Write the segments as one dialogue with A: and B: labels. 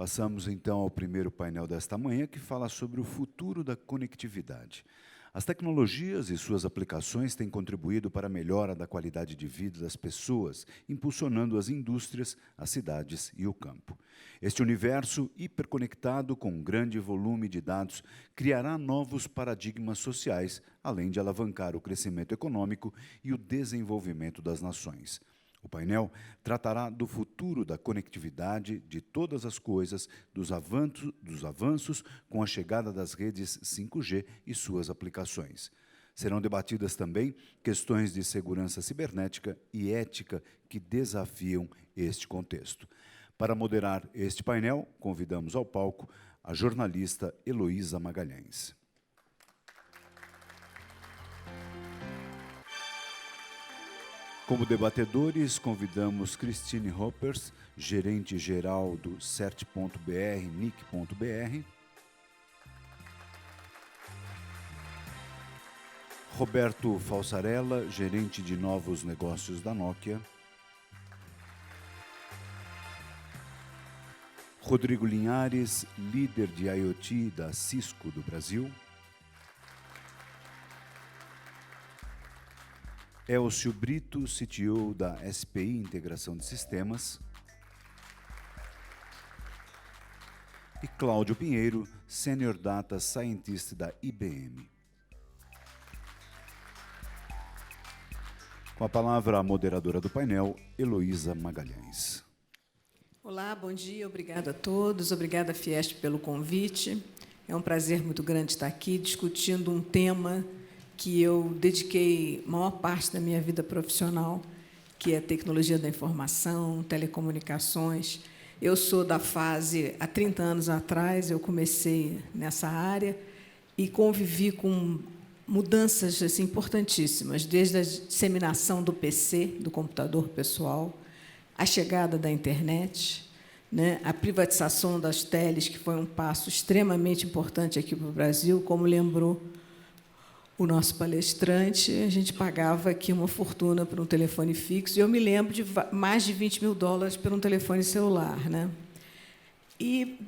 A: Passamos, então, ao primeiro painel desta manhã, que fala sobre o futuro da conectividade. As tecnologias e suas aplicações têm contribuído para a melhora da qualidade de vida das pessoas, impulsionando as indústrias, as cidades e o campo. Este universo hiperconectado, com um grande volume de dados, criará novos paradigmas sociais, além de alavancar o crescimento econômico e o desenvolvimento das nações. O painel tratará do futuro da conectividade de todas as coisas, dos avanços com a chegada das redes 5G e suas aplicações. Serão debatidas também questões de segurança cibernética e ética que desafiam este contexto. Para moderar este painel, convidamos ao palco a jornalista Heloísa Magalhães. Como debatedores, convidamos Christine Hoppers, gerente-geral do CERT.br, NIC.br, Roberto Falsarella, gerente de novos negócios da Nokia, Rodrigo Linhares, líder de IoT da Cisco do Brasil, Elcio Brito, CTO da SPI Integração de Sistemas, e Cláudio Pinheiro, Senior Data Scientist da IBM. Com a palavra a moderadora do painel, Heloísa Magalhães.
B: Olá, bom dia, obrigada a todos, obrigada, Fiesp, pelo convite. É um prazer muito grande estar aqui discutindo um tema que eu dediquei a maior parte da minha vida profissional, que é tecnologia da informação, telecomunicações. Eu sou da fase, há 30 anos atrás, eu comecei nessa área e convivi com mudanças assim, importantíssimas, desde a disseminação do PC, do computador pessoal, a chegada da internet, né, a privatização das teles, que foi um passo extremamente importante aqui para o Brasil, como lembrou o nosso palestrante. A gente pagava aqui uma fortuna por um telefone fixo, e eu me lembro de mais de $20 mil por um telefone celular, né? E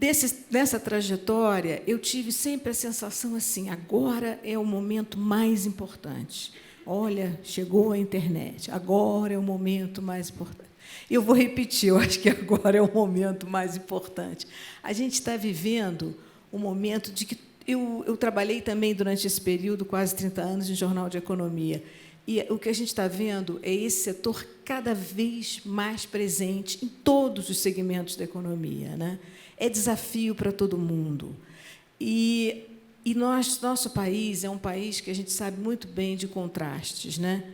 B: nessa trajetória, eu tive sempre a sensação assim, agora é o momento mais importante. Olha, chegou a internet, agora é o momento mais importante. Eu vou repetir, eu acho que agora é o momento mais importante. A gente está vivendo um momento de que eu trabalhei também, durante esse período, quase 30 anos, em jornal de economia. E o que a gente está vendo é esse setor cada vez mais presente em todos os segmentos da economia, né? É desafio para todo mundo. E nosso país é um país que a gente sabe muito bem de contrastes, né?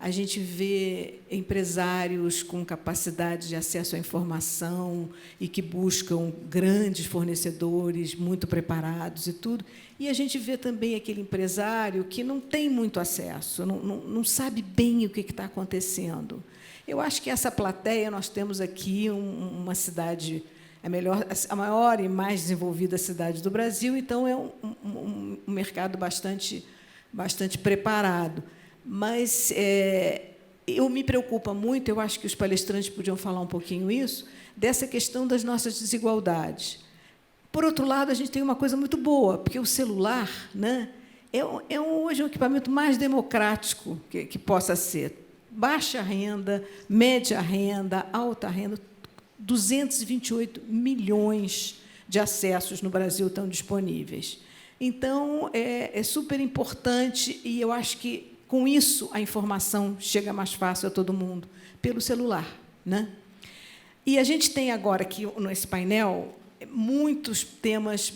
B: A gente vê empresários com capacidade de acesso à informação e que buscam grandes fornecedores muito preparados e tudo. E a gente vê também aquele empresário que não tem muito acesso, não sabe bem o que está acontecendo. Eu acho que essa plateia, nós temos aqui uma cidade, a maior e mais desenvolvida cidade do Brasil, então é um mercado bastante preparado. Mas eu me preocupa muito, eu acho que os palestrantes podiam falar um pouquinho isso, dessa questão das nossas desigualdades. Por outro lado, a gente tem uma coisa muito boa, porque o celular, né, hoje um equipamento mais democrático que possa ser. Baixa renda, média renda, alta renda, 228 milhões de acessos no Brasil estão disponíveis. Então, é super importante, e eu acho que, com isso, a informação chega mais fácil a todo mundo, pelo celular, né? E a gente tem agora, aqui, nesse painel, muitos temas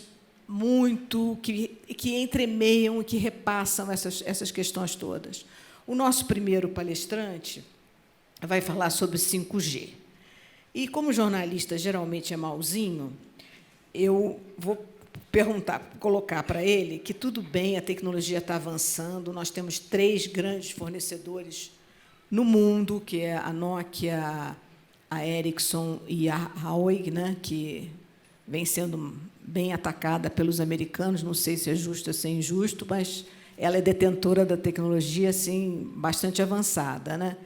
B: que entremeiam e que repassam essas questões todas. O nosso primeiro palestrante vai falar sobre 5G. E, como jornalista geralmente é malzinho, eu vou colocar para ele que tudo bem, a tecnologia está avançando, nós temos 3 grandes fornecedores no mundo, que é a Nokia, a Ericsson e a Huawei, né, que vem sendo bem atacada pelos americanos, não sei se é justo ou se é injusto, mas ela é detentora da tecnologia assim, bastante avançada, né?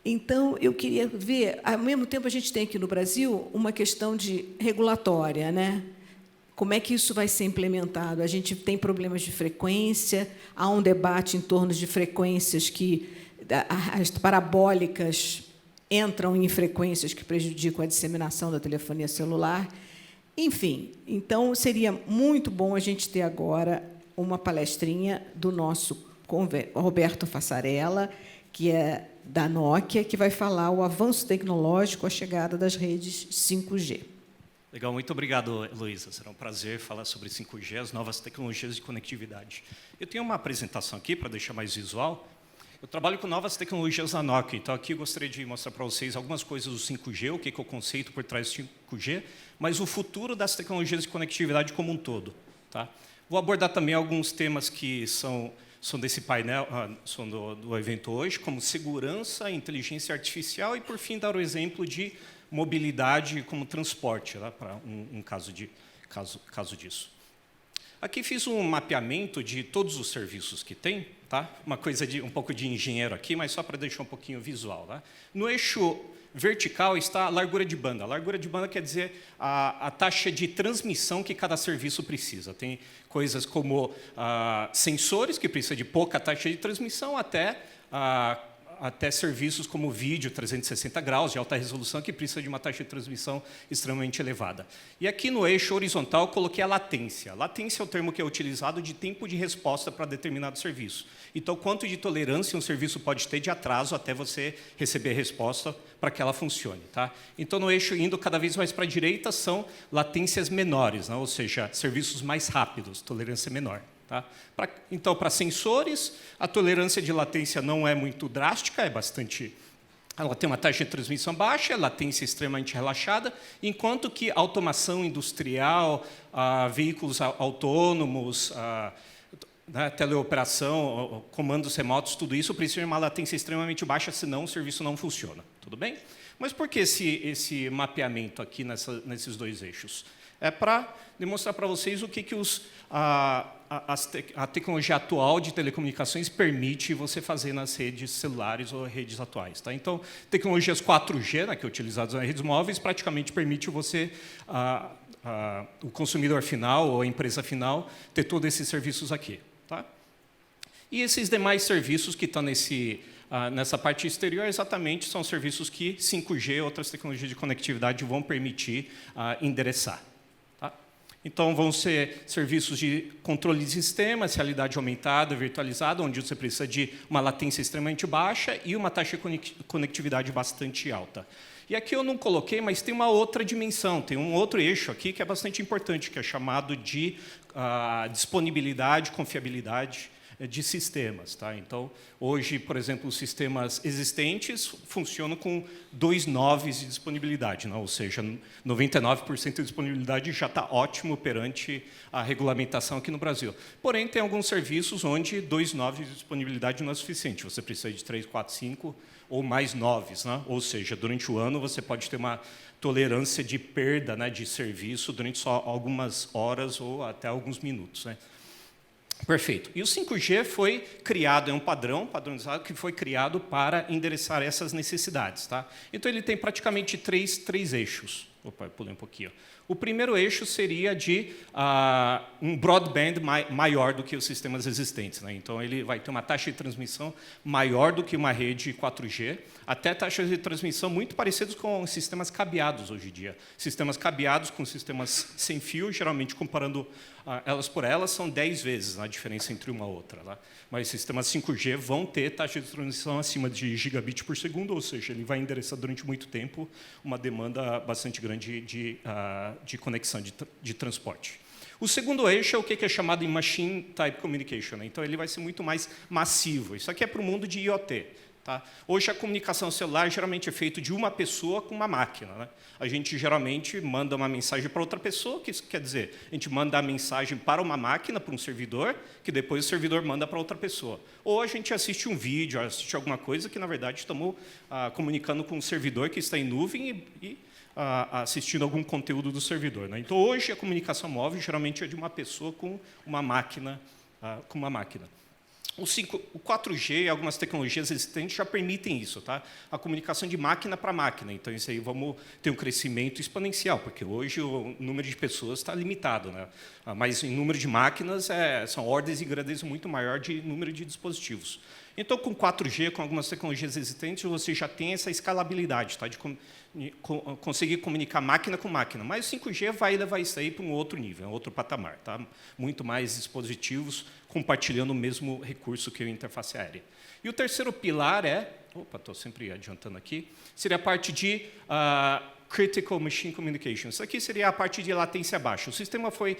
B: Então, eu queria ver, ao mesmo tempo, a gente tem aqui no Brasil uma questão de regulatória, né? Como é que isso vai ser implementado? A gente tem problemas de frequência, há um debate em torno de frequências que as parabólicas entram em frequências que prejudicam a disseminação da telefonia celular. Enfim, então seria muito bom a gente ter agora uma palestrinha do nosso Roberto Fassarella, que é da Nokia, que vai falar o avanço tecnológico, a chegada das redes 5G.
C: Legal, muito obrigado, Heloísa. Será um prazer falar sobre 5G, as novas tecnologias de conectividade. Eu tenho uma apresentação aqui, para deixar mais visual. Eu trabalho com novas tecnologias na Nokia, então aqui eu gostaria de mostrar para vocês algumas coisas do 5G, o que é o conceito por trás do 5G, mas o futuro das tecnologias de conectividade como um todo. Tá? Vou abordar também alguns temas que são desse painel, são do evento hoje, como segurança, inteligência artificial e, por fim, dar o exemplo de mobilidade como transporte, tá? Para um caso disso. Aqui fiz um mapeamento de todos os serviços que tem, tá? Uma coisa um pouco de engenheiro aqui, mas só para deixar um pouquinho visual. Tá? No eixo vertical está a largura de banda. A largura de banda quer dizer a taxa de transmissão que cada serviço precisa. Tem coisas como sensores, que precisam de pouca taxa de transmissão, até serviços como vídeo 360 graus, de alta resolução, que precisa de uma taxa de transmissão extremamente elevada. E aqui no eixo horizontal, coloquei a latência. Latência é o termo que é utilizado de tempo de resposta para determinado serviço. Então, quanto de tolerância um serviço pode ter de atraso até você receber a resposta para que ela funcione. Tá? Então, no eixo indo cada vez mais para a direita, são latências menores, né? Ou seja, serviços mais rápidos, tolerância menor. Tá? Então, para sensores, a tolerância de latência não é muito drástica, ela tem uma taxa de transmissão baixa, latência extremamente relaxada, enquanto que automação industrial, veículos autônomos, teleoperação, comandos remotos, tudo isso precisa de uma latência extremamente baixa, senão o serviço não funciona. Tudo bem? Mas por que esse mapeamento aqui nesses dois eixos? É para demonstrar para vocês o que a tecnologia atual de telecomunicações permite você fazer nas redes celulares ou redes atuais. Tá? Então, tecnologias 4G, né, que é utilizadas nas redes móveis, praticamente permite você, o consumidor final ou a empresa final, ter todos esses serviços aqui. Tá? E esses demais serviços que estão nessa parte exterior, exatamente, são serviços que 5G e outras tecnologias de conectividade vão permitir endereçar. Então, vão ser serviços de controle de sistemas, realidade aumentada, virtualizada, onde você precisa de uma latência extremamente baixa e uma taxa de conectividade bastante alta. E aqui eu não coloquei, mas tem uma outra dimensão, tem um outro eixo aqui que é bastante importante, que é chamado de disponibilidade, confiabilidade de sistemas. Tá? Então, hoje, por exemplo, os sistemas existentes funcionam com 2 noves de disponibilidade, né? Ou seja, 99% de disponibilidade já está ótimo perante a regulamentação aqui no Brasil. Porém, tem alguns serviços onde 2 noves de disponibilidade não é suficiente. Você precisa de 3, 4, 5 ou mais noves. Né? Ou seja, durante o ano você pode ter uma tolerância de perda, né, de serviço durante só algumas horas ou até alguns minutos. Né? Perfeito. E o 5G foi criado, é um padronizado, que foi criado para endereçar essas necessidades. Tá? Então, ele tem praticamente três eixos. Opa, eu pulei um pouquinho. O primeiro eixo seria de um broadband maior do que os sistemas existentes. Né? Então, ele vai ter uma taxa de transmissão maior do que uma rede 4G, até taxas de transmissão muito parecidas com sistemas cabeados hoje em dia. Sistemas cabeados com sistemas sem fio, geralmente comparando elas por elas, são 10 vezes a diferença entre uma e outra. Tá? Mas sistemas 5G vão ter taxa de transmissão acima de gigabit por segundo, ou seja, ele vai endereçar durante muito tempo uma demanda bastante grande de conexão, de transporte. O segundo eixo é o que é chamado de Machine Type Communication. Né? Então, ele vai ser muito mais massivo. Isso aqui é para o mundo de IoT. Tá? Hoje, a comunicação celular geralmente é feita de uma pessoa com uma máquina. Né? A gente geralmente manda uma mensagem para outra pessoa, que isso quer dizer, a gente manda a mensagem para uma máquina, para um servidor, que depois o servidor manda para outra pessoa. Ou a gente assiste um vídeo, assiste alguma coisa que, na verdade, estamos comunicando com um servidor que está em nuvem e assistindo algum conteúdo do servidor. Né? Então, hoje, a comunicação móvel geralmente é de uma pessoa com uma máquina. O 4G e algumas tecnologias existentes já permitem isso, tá? A comunicação de máquina para máquina. Então, isso aí vamos ter um crescimento exponencial, porque hoje o número de pessoas está limitado, né? Mas em número de máquinas são ordens de grandeza muito maior de número de dispositivos. Então, com 4G, com algumas tecnologias existentes, você já tem essa escalabilidade, tá? De conseguir comunicar máquina com máquina. Mas o 5G vai levar isso aí para um outro nível, um outro patamar. Tá? Muito mais dispositivos compartilhando o mesmo recurso que a interface aérea. E o terceiro pilar estou sempre adiantando aqui, seria a parte de Critical Machine Communication. Isso aqui seria a parte de latência baixa. O sistema foi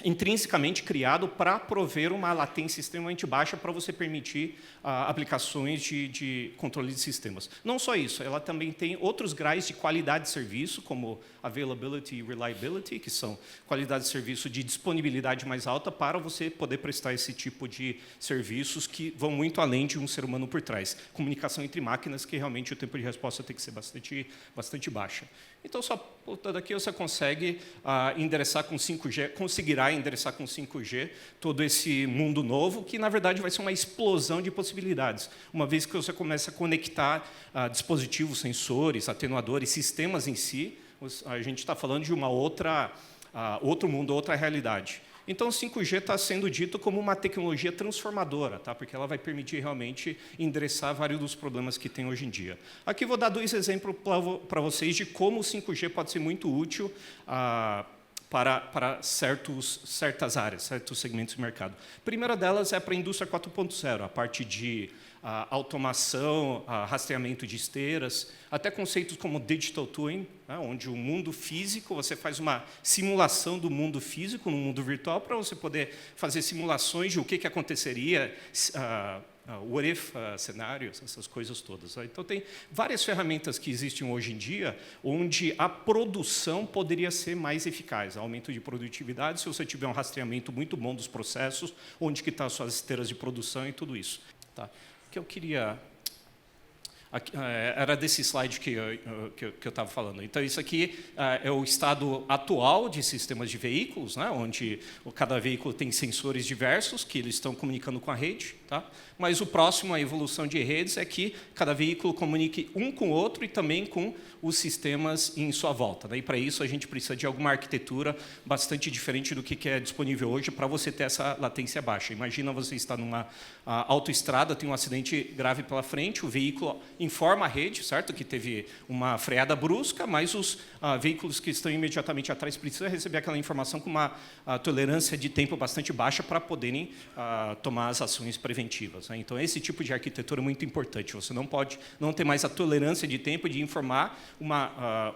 C: intrinsecamente criado para prover uma latência extremamente baixa para você permitir aplicações de controle de sistemas. Não só isso, ela também tem outros graus de qualidade de serviço, como availability e reliability, que são qualidade de serviço de disponibilidade mais alta para você poder prestar esse tipo de serviços que vão muito além de um ser humano por trás. Comunicação entre máquinas, que realmente o tempo de resposta tem que ser bastante baixa. Então, só voltando aqui, você consegue endereçar com 5G, conseguirá endereçar com 5G todo esse mundo novo, que, na verdade, vai ser uma explosão de possibilidades. Uma vez que você começa a conectar dispositivos, sensores, atenuadores, sistemas em si, a gente está falando de uma outro mundo, outra realidade. Então, o 5G está sendo dito como uma tecnologia transformadora, tá? Porque ela vai permitir realmente endereçar vários dos problemas que tem hoje em dia. Aqui vou dar 2 exemplos para vocês de como o 5G pode ser muito útil para certas áreas, certos segmentos do mercado. A primeira delas é para a indústria 4.0, a parte de automação, rastreamento de esteiras, até conceitos como digital twin, né, onde o mundo físico, você faz uma simulação do mundo físico no mundo virtual para você poder fazer simulações de o que aconteceria, what if cenários, essas coisas todas. Então, tem várias ferramentas que existem hoje em dia onde a produção poderia ser mais eficaz, aumento de produtividade, se você tiver um rastreamento muito bom dos processos, onde que estão as suas esteiras de produção e tudo isso. Tá? Que eu queria... Era desse slide que eu estava falando. Então, isso aqui é o estado atual de sistemas de veículos, né, onde cada veículo tem sensores diversos que eles estão comunicando com a rede. Tá? Mas o próximo, a evolução de redes, é que cada veículo comunique um com o outro e também com os sistemas em sua volta. Né? E, para isso, a gente precisa de alguma arquitetura bastante diferente do que é disponível hoje para você ter essa latência baixa. Imagina você estar numa autoestrada, tem um acidente grave pela frente, o veículo informa a rede, certo? Que teve uma freada brusca, mas os veículos que estão imediatamente atrás precisam receber aquela informação com uma tolerância de tempo bastante baixa para poderem tomar as ações preventivas. Né? Então, esse tipo de arquitetura é muito importante. Você não pode não ter mais a tolerância de tempo de informar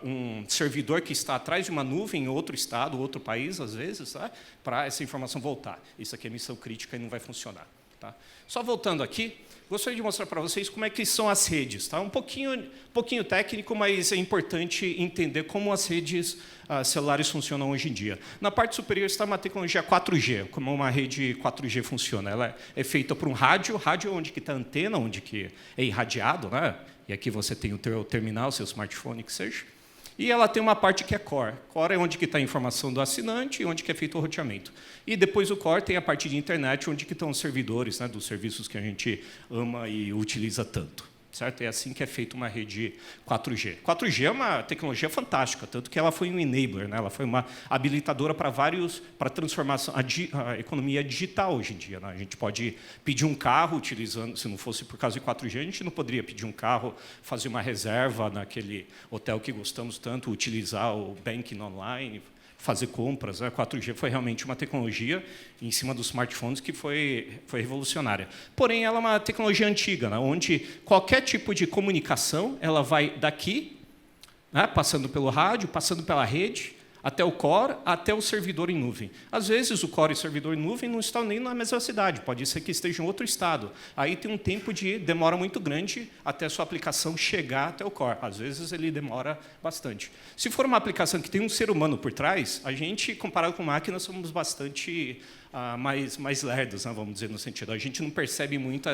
C: um servidor que está atrás de uma nuvem em outro estado, outro país, às vezes, tá? Para essa informação voltar. Isso aqui é missão crítica e não vai funcionar. Tá? Só voltando aqui, gostaria de mostrar para vocês como é que são as redes. Tá? Um pouquinho técnico, mas é importante entender como as redes celulares funcionam hoje em dia. Na parte superior está uma tecnologia 4G, como uma rede 4G funciona. Ela é feita por um rádio onde que está a antena, onde que é irradiado, né? E aqui você tem o teu terminal, seu smartphone, que seja. E ela tem uma parte que é core. Core é onde que está a informação do assinante e onde que é feito o roteamento. E depois do core tem a parte de internet, onde que estão os servidores, né, dos serviços que a gente ama e utiliza tanto. Certo? É assim que é feita uma rede 4G. 4G é uma tecnologia fantástica, tanto que ela foi um enabler, né? Ela foi uma habilitadora para transformação, a economia digital hoje em dia. Né? A gente pode pedir um carro utilizando, se não fosse por causa de 4G, a gente não poderia pedir um carro, fazer uma reserva naquele hotel que gostamos tanto, utilizar o banking online, fazer compras. A 4G foi realmente uma tecnologia em cima dos smartphones que foi revolucionária. Porém, ela é uma tecnologia antiga, né, onde qualquer tipo de comunicação ela vai daqui, né, passando pelo rádio, passando pela rede, até o core, até o servidor em nuvem. Às vezes, o core e o servidor em nuvem não estão nem na mesma cidade, pode ser que esteja em outro estado. Aí tem um tempo de demora muito grande até a sua aplicação chegar até o core. Às vezes, ele demora bastante. Se for uma aplicação que tem um ser humano por trás, a gente, comparado com máquinas, somos bastante mais lerdos, né, vamos dizer, no sentido. A gente não percebe muito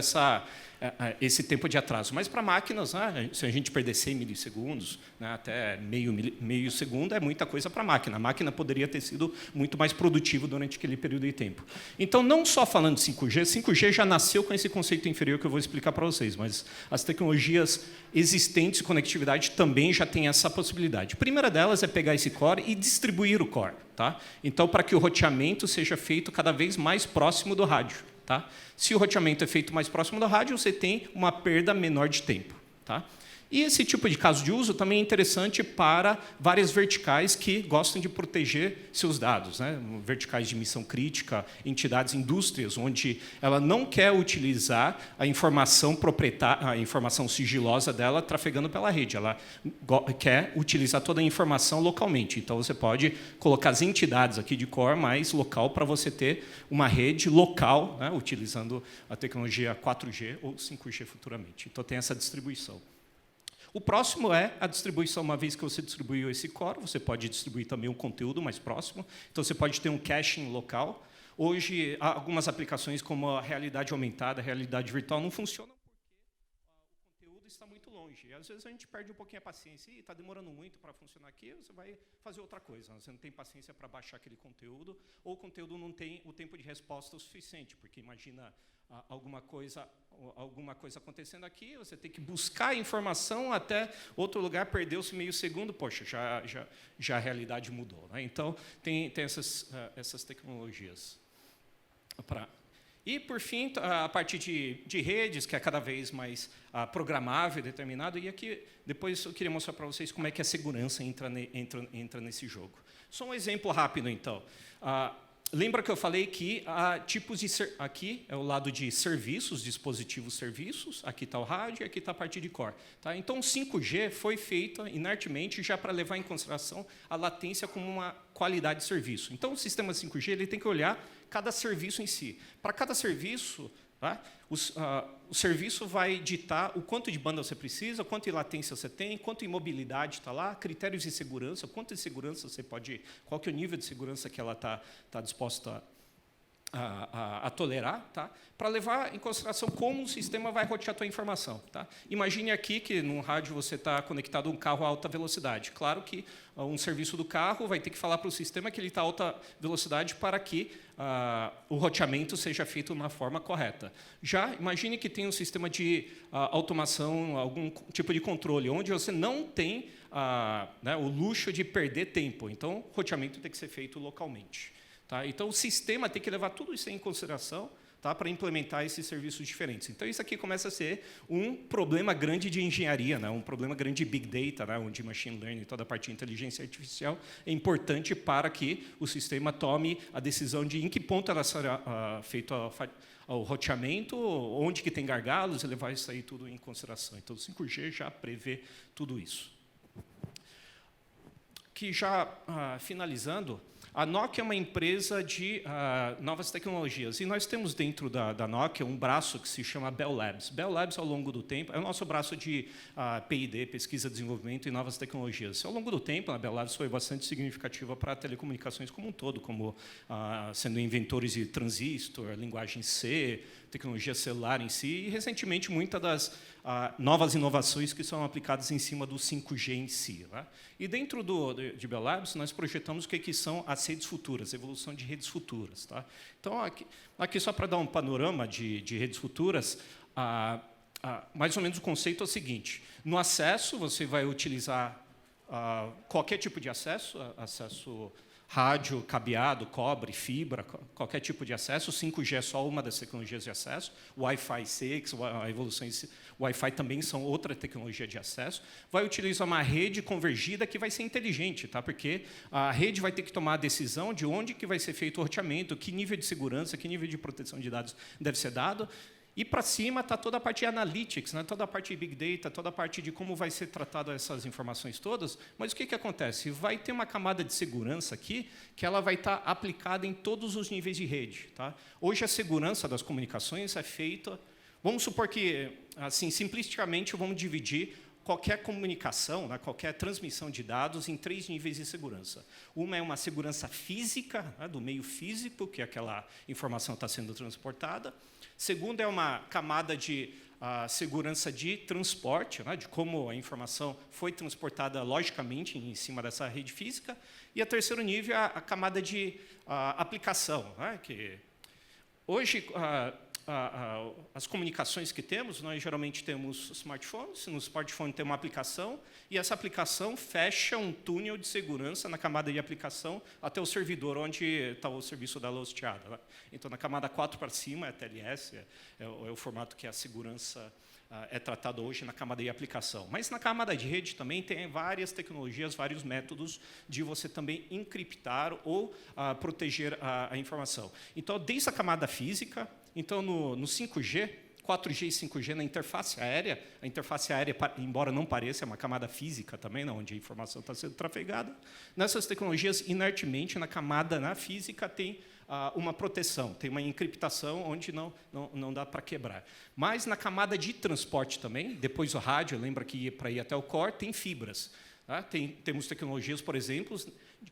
C: esse tempo de atraso. Mas para máquinas, né, se a gente perder 100 milissegundos, né, até meio segundo, é muita coisa para a máquina. A máquina poderia ter sido muito mais produtiva durante aquele período de tempo. Então, não só falando de 5G já nasceu com esse conceito inferior que eu vou explicar para vocês, mas as tecnologias existentes de conectividade também já têm essa possibilidade. A primeira delas é pegar esse core e distribuir o core. Tá? Então, para que o roteamento seja feito cada vez mais próximo do rádio. Tá? Se o roteamento é feito mais próximo do rádio, você tem uma perda menor de tempo. Tá? E esse tipo de caso de uso também é interessante para várias verticais que gostam de proteger seus dados, né? Verticais de missão crítica, entidades, indústrias, onde ela não quer utilizar a informação proprietária, a informação sigilosa dela trafegando pela rede. Ela quer utilizar toda a informação localmente. Então, você pode colocar as entidades aqui de core mais local para você ter uma rede local, né? Utilizando a tecnologia 4G ou 5G futuramente. Então, tem essa distribuição. O próximo é a distribuição. Uma vez que você distribuiu esse core, você pode distribuir também um conteúdo mais próximo. Então, você pode ter um caching local. Hoje, algumas aplicações como a realidade aumentada, a realidade virtual, não funcionam porque o conteúdo está muito longe. E, às vezes, a gente perde um pouquinho a paciência. E está demorando muito para funcionar aqui, você vai fazer outra coisa. Você não tem paciência para baixar aquele conteúdo, ou o conteúdo não tem o tempo de resposta o suficiente, porque imagina alguma coisa acontecendo aqui, você tem que buscar a informação até outro lugar, perdeu-se meio segundo, poxa, já a realidade mudou. Né? Então, tem essas tecnologias. E, por fim, a partir de redes, que é cada vez mais programável, determinado, e aqui, depois eu queria mostrar para vocês como é que a segurança entra nesse jogo. Só um exemplo rápido, então. Lembra que eu falei que há tipos de... Aqui é o lado de serviços, dispositivos serviços, aqui está o rádio e aqui está a parte de core. Tá? Então, o 5G foi feito inertemente já para levar em consideração a latência como uma qualidade de serviço. Então, o sistema 5G ele tem que olhar cada serviço em si. Para cada serviço, tá? O serviço vai ditar o quanto de banda você precisa, quanto de latência você tem, quanto de mobilidade está lá, critérios de segurança, quanto de segurança você pode... Qual que é o nível de segurança que ela está disposta a tolerar, tá? Para levar em consideração como o sistema vai rotear a tua informação. Tá? Imagine aqui que, num rádio, você está conectado a um carro a alta velocidade. Claro que um serviço do carro vai ter que falar para o sistema que ele está a alta velocidade para que o roteamento seja feito de uma forma correta. Já imagine que tem um sistema de automação, algum tipo de controle, onde você não tem né, o luxo de perder tempo. Então, o roteamento tem que ser feito localmente. Tá? Então, o sistema tem que levar tudo isso em consideração, tá, para implementar esses serviços diferentes. Então, isso aqui começa a ser um problema grande de engenharia, né, um problema grande de Big Data, né, onde Machine Learning, toda a parte de inteligência artificial, é importante para que o sistema tome a decisão de em que ponto ela será feito o roteamento, onde que tem gargalos, e levar isso aí tudo em consideração. Então, o 5G já prevê tudo isso. Que já, finalizando, a Nokia é uma empresa de novas tecnologias. E nós temos dentro da Nokia um braço que se chama Bell Labs. Bell Labs, ao longo do tempo, é o nosso braço de P&D, Pesquisa, Desenvolvimento e Novas Tecnologias. Ao longo do tempo, a Bell Labs foi bastante significativa para telecomunicações como um todo, como sendo inventores de transistor, linguagem C, tecnologia celular em si, e, recentemente, muitas das novas inovações que são aplicadas em cima do 5G em si. Né? E dentro de Bell Labs, nós projetamos o que são as redes futuras, a evolução de redes futuras. Tá? Então, aqui só para dar um panorama de redes futuras, mais ou menos o conceito é o seguinte: no acesso, você vai utilizar qualquer tipo de acesso rádio, cabeado, cobre, fibra, qualquer tipo de acesso. O 5G é só uma das tecnologias de acesso. O Wi-Fi 6, a evolução o Wi-Fi também são outra tecnologia de acesso. Vai utilizar uma rede convergida que vai ser inteligente, tá? Porque a rede vai ter que tomar a decisão de onde que vai ser feito o roteamento, que nível de segurança, que nível de proteção de dados deve ser dado. E para cima está toda a parte de analytics, né? Toda a parte de big data, toda a parte de como vai ser tratada essas informações todas. Mas o que acontece? Vai ter uma camada de segurança aqui que ela vai estar aplicada em todos os níveis de rede. Tá? Hoje, a segurança das comunicações é feita... Vamos supor que, assim, simplisticamente, vamos dividir qualquer comunicação, né, qualquer transmissão de dados em 3 níveis de segurança. Uma é uma segurança física, né, do meio físico, que aquela informação está sendo transportada. Segunda é uma camada de segurança de transporte, né, de como a informação foi transportada logicamente em cima dessa rede física. E a terceiro nível é a camada de aplicação, né, que hoje as comunicações que temos, nós geralmente temos smartphones. No smartphone tem uma aplicação e essa aplicação fecha um túnel de segurança na camada de aplicação até o servidor onde está o serviço dela hosteado, né? Então, na camada 4 para cima é TLS, é o formato que a segurança é tratada hoje na camada de aplicação. Mas na camada de rede também tem várias tecnologias, vários métodos de você também encriptar ou proteger a informação. Então, desde a camada física, então no 5G, 4G e 5G na interface aérea, a interface aérea, embora não pareça, é uma camada física também, onde a informação está sendo trafegada. Nessas tecnologias, inertemente, na camada física, tem uma proteção, tem uma encriptação onde não dá para quebrar. Mas na camada de transporte também, depois do rádio, lembra que para ir até o core, tem fibras. Tá? Temos tecnologias, por exemplo,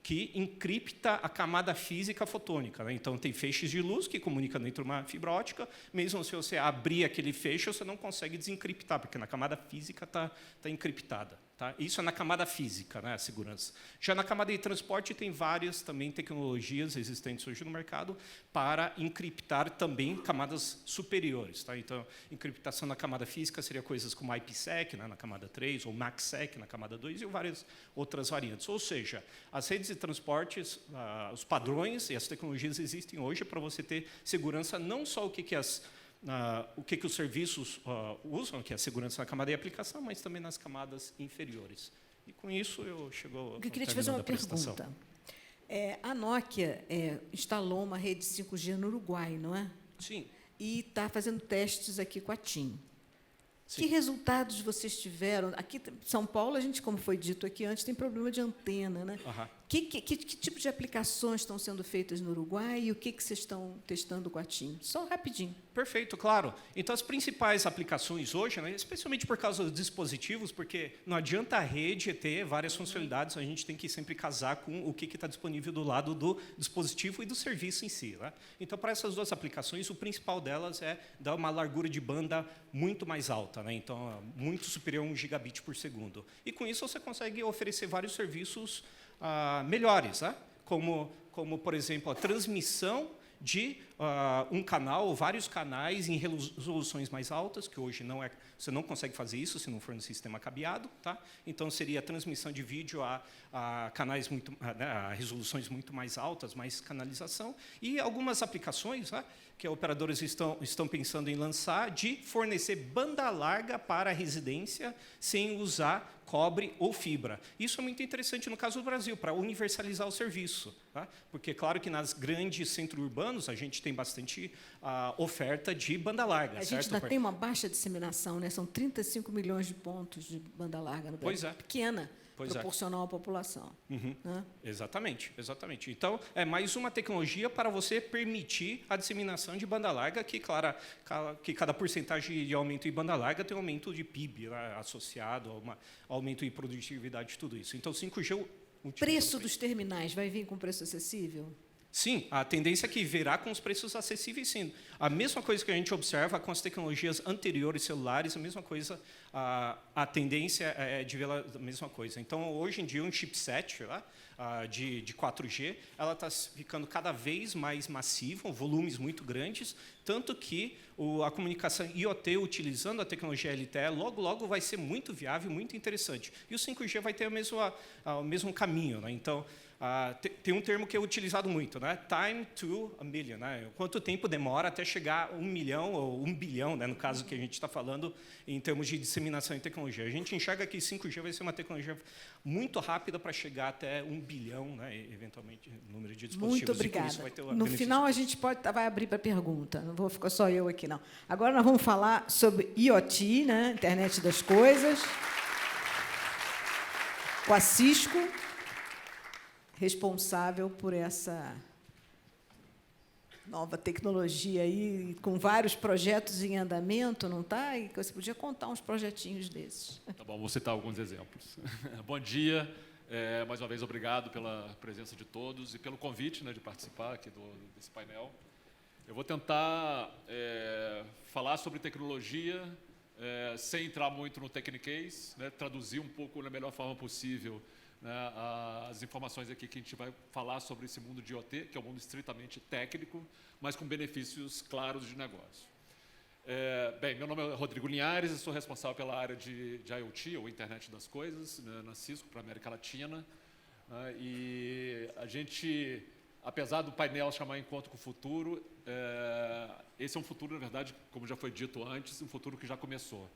C: que encripta a camada física fotônica, né? Então, tem feixes de luz que comunicam dentro de uma fibra óptica. Mesmo se você abrir aquele feixe, você não consegue desencriptar, porque na camada física está encriptada. Tá? Isso é na camada física, né, a segurança. Já na camada de transporte, tem várias também tecnologias existentes hoje no mercado para encriptar também camadas superiores. Tá? Então, encriptação na camada física seria coisas como IPsec, né, na camada 3, ou MACsec na camada 2, e várias outras variantes. Ou seja, as redes de transportes, os padrões e as tecnologias existem hoje para você ter segurança, não só o que os serviços usam, que é a segurança na camada de aplicação, mas também nas camadas inferiores. E, com isso, eu chego ao
B: Eu queria te fazer uma pergunta. A Nokia instalou uma rede 5G no Uruguai, não é?
C: Sim.
B: E está fazendo testes aqui com a TIM.
C: Sim.
B: Que resultados vocês tiveram? Aqui em São Paulo, a gente, como foi dito aqui antes, tem problema de antena, né?
C: Aham.
B: Que tipo de aplicações estão sendo feitas no Uruguai e o que vocês estão testando com a TIM? Só rapidinho.
C: Perfeito, claro. Então, as principais aplicações hoje, né, especialmente por causa dos dispositivos, porque não adianta a rede ter várias funcionalidades, a gente tem que sempre casar com o que está disponível do lado do dispositivo e do serviço em si. Né? Então, para essas duas aplicações, o principal delas é dar uma largura de banda muito mais alta, né? Então, muito superior a 1 gigabit por segundo. E, com isso, você consegue oferecer vários serviços melhores, né? como, por exemplo, a transmissão de um canal ou vários canais em resoluções mais altas, que hoje você não consegue fazer isso se não for no sistema cabeado. Tá? Então, seria a transmissão de vídeo a canais a resoluções muito mais altas, mais canalização. E algumas aplicações, né, que operadoras estão pensando em lançar, de fornecer banda larga para a residência sem usar cobre ou fibra. Isso é muito interessante no caso do Brasil, para universalizar o serviço. Tá? Porque, claro que nas grandes centros urbanos a gente tem bastante oferta de banda larga.
B: A
C: certo?
B: gente ainda tem uma baixa disseminação, né? São 35 milhões de pontos de banda larga no Brasil.
C: Pois é.
B: Pequena,
C: Pois
B: proporcional à população.
C: Uhum.
B: Né?
C: Exatamente. Então, é mais uma tecnologia para você permitir a disseminação de banda larga, que, claro, que cada porcentagem de aumento em banda larga tem um aumento de PIB, né, associado a um aumento em produtividade, tudo isso. Então, 5G...
B: Preço dos terminais vai vir com preço acessível?
C: Sim, a tendência é que virá com os preços acessíveis, sim. A mesma coisa que a gente observa com as tecnologias anteriores celulares, a mesma coisa, a tendência é de ver a mesma coisa. Então, hoje em dia, um chipset de 4G, ela está ficando cada vez mais massiva, volumes muito grandes, tanto que a comunicação IoT, utilizando a tecnologia LTE, logo vai ser muito viável, muito interessante. E o 5G vai ter o mesmo caminho. Né? Então, tem um termo que é utilizado muito, né? Time to a million. Né? Quanto tempo demora até chegar a 1 milhão ou 1 bilhão, né? No caso que a gente está falando, em termos de disseminação em tecnologia. A gente enxerga que 5G vai ser uma tecnologia muito rápida para chegar até 1 bilhão, né? Eventualmente, número de dispositivos.
B: Muito obrigada.
C: E com isso vai ter
B: no final, a gente vai abrir para pergunta. Não vou ficar só eu aqui, não. Agora, nós vamos falar sobre IoT, né? Internet das Coisas, com a Cisco, responsável por essa nova tecnologia aí, com vários projetos em andamento, não está? E você podia contar uns projetinhos desses.
D: Tá bom, vou citar alguns exemplos. Bom dia, mais uma vez obrigado pela presença de todos e pelo convite, né, de participar aqui desse painel. Eu vou tentar falar sobre tecnologia, sem entrar muito no techniquez, né, traduzir um pouco da melhor forma possível, né, as informações aqui que a gente vai falar sobre esse mundo de IoT, que é um mundo estritamente técnico, mas com benefícios claros de negócio. Bem, meu nome é Rodrigo Linhares, eu sou responsável pela área de IoT, ou Internet das Coisas, né, na Cisco, para a América Latina. Né, e a gente, apesar do painel chamar Encontro com o Futuro, esse é um futuro, na verdade, como já foi dito antes, um futuro que já começou.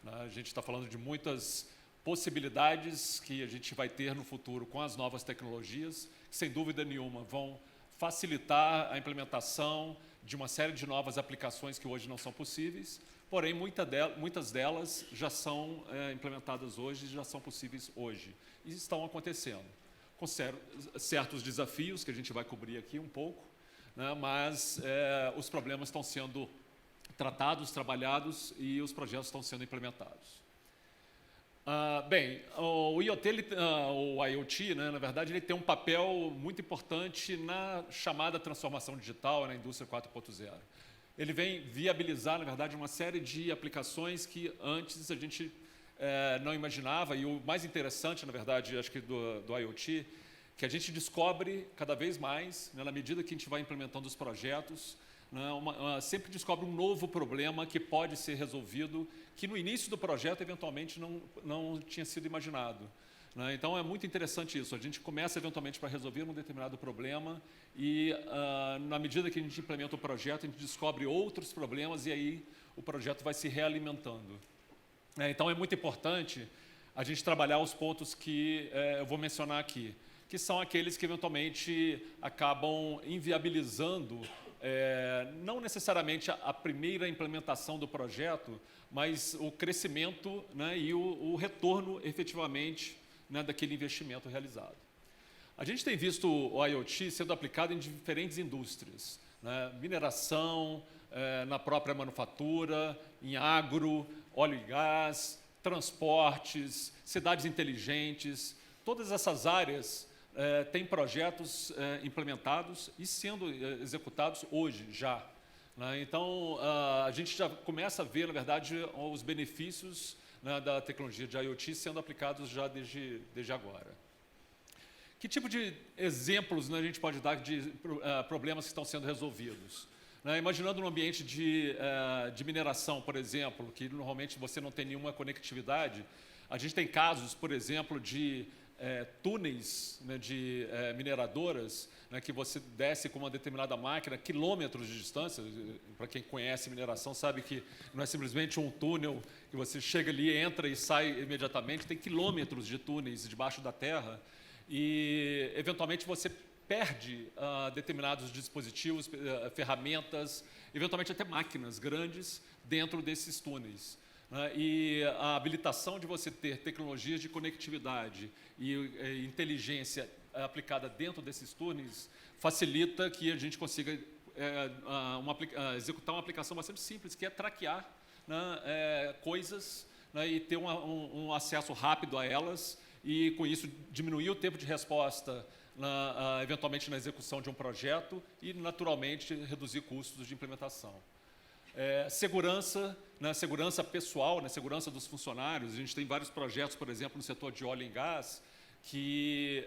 D: Né, a gente está falando de muitas possibilidades que a gente vai ter no futuro com as novas tecnologias, que, sem dúvida nenhuma, vão facilitar a implementação de uma série de novas aplicações que hoje não são possíveis, porém, muitas delas já são implementadas hoje, já são possíveis hoje, e estão acontecendo, com certos desafios que a gente vai cobrir aqui um pouco, né, mas os problemas estão sendo tratados, trabalhados e os projetos estão sendo implementados. Bem, o IoT, né, na verdade, ele tem um papel muito importante na chamada transformação digital, na indústria 4.0. Ele vem viabilizar, na verdade, uma série de aplicações que antes a gente não imaginava, e o mais interessante, na verdade, acho que do IoT, que a gente descobre cada vez mais, né, na medida que a gente vai implementando os projetos, sempre descobre um novo problema que pode ser resolvido, que no início do projeto, eventualmente, não tinha sido imaginado. Né? Então, é muito interessante isso. A gente começa, eventualmente, para resolver um determinado problema e, na medida que a gente implementa o projeto, a gente descobre outros problemas e aí o projeto vai se realimentando. Então, é muito importante a gente trabalhar os pontos que eu vou mencionar aqui, que são aqueles que, eventualmente, acabam inviabilizando não necessariamente a primeira implementação do projeto, mas o crescimento, né, e o retorno, efetivamente, né, daquele investimento realizado. A gente tem visto o IoT sendo aplicado em diferentes indústrias, né, mineração, na própria manufatura, em agro, óleo e gás, transportes, cidades inteligentes, todas essas áreas tem projetos implementados e sendo executados hoje, já. Né? Então, a gente já começa a ver, na verdade, os benefícios, né, da tecnologia de IoT sendo aplicados já desde agora. Que tipo de exemplos, né, a gente pode dar de problemas que estão sendo resolvidos? Né? Imaginando um ambiente de mineração, por exemplo, que normalmente você não tem nenhuma conectividade, a gente tem casos, por exemplo, de túneis, né, de mineradoras, né, que você desce com uma determinada máquina, quilômetros de distância. Para quem conhece mineração sabe que não é simplesmente um túnel que você chega ali, entra e sai imediatamente, tem quilômetros de túneis debaixo da terra e, eventualmente, você perde determinados dispositivos, ferramentas, eventualmente até máquinas grandes dentro desses túneis. E a habilitação de você ter tecnologias de conectividade e inteligência aplicada dentro desses túneis facilita que a gente consiga executar uma aplicação bastante simples, que é traquear, né, coisas, né, e ter um acesso rápido a elas e, com isso, diminuir o tempo de resposta eventualmente na execução de um projeto e, naturalmente, reduzir custos de implementação. Segurança, né, segurança pessoal, né, segurança dos funcionários. A gente tem vários projetos, por exemplo, no setor de óleo e gás, que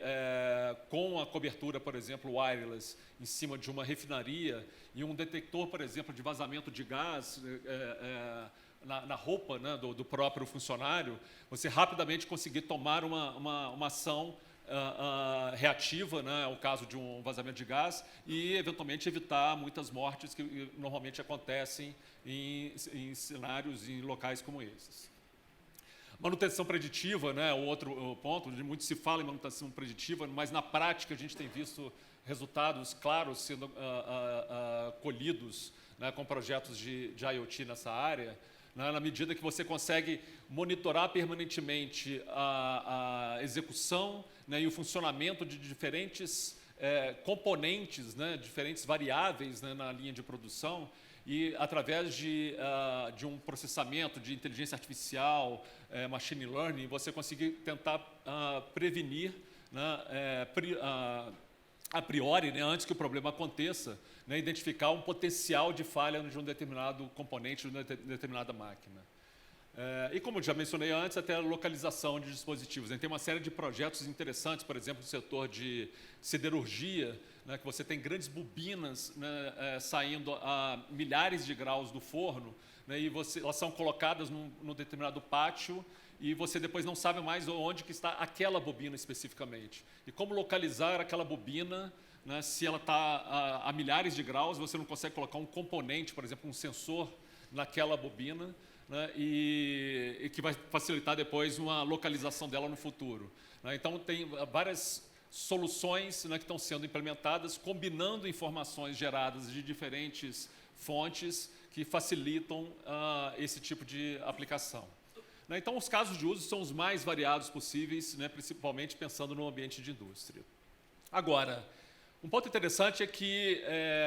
D: com a cobertura, por exemplo, wireless, em cima de uma refinaria e um detector, por exemplo, de vazamento de gás na roupa, né, do próprio funcionário, você rapidamente conseguir tomar uma ação reativa, né, ao caso de um vazamento de gás e, eventualmente, evitar muitas mortes que normalmente acontecem em cenários, em locais como esses. Manutenção preditiva, né, o outro ponto, muito se fala em manutenção preditiva, mas, na prática, a gente tem visto resultados claros sendo colhidos, né, com projetos de IoT nessa área, né, na medida que você consegue monitorar permanentemente a execução, né, e o funcionamento de diferentes componentes, né, diferentes variáveis, né, na linha de produção, e através de um processamento de inteligência artificial, machine learning, você conseguir tentar prevenir, né, a priori, né, antes que o problema aconteça, né, identificar um potencial de falha de um determinado componente, de uma determinada máquina. E como já mencionei antes, até a localização de dispositivos. Tem uma série de projetos interessantes, por exemplo, no setor de siderurgia, né, que você tem grandes bobinas, né, saindo a milhares de graus do forno, né, e elas são colocadas num determinado pátio e você depois não sabe mais onde que está aquela bobina especificamente. E como localizar aquela bobina, né, se ela está a milhares de graus, você não consegue colocar um componente, por exemplo, um sensor naquela bobina, né, e que vai facilitar depois uma localização dela no futuro. Né? Então, tem várias soluções, né, que estão sendo implementadas, combinando informações geradas de diferentes fontes que facilitam esse tipo de aplicação. Né? Então, os casos de uso são os mais variados possíveis, né, principalmente pensando no ambiente de indústria. Agora, um ponto interessante é que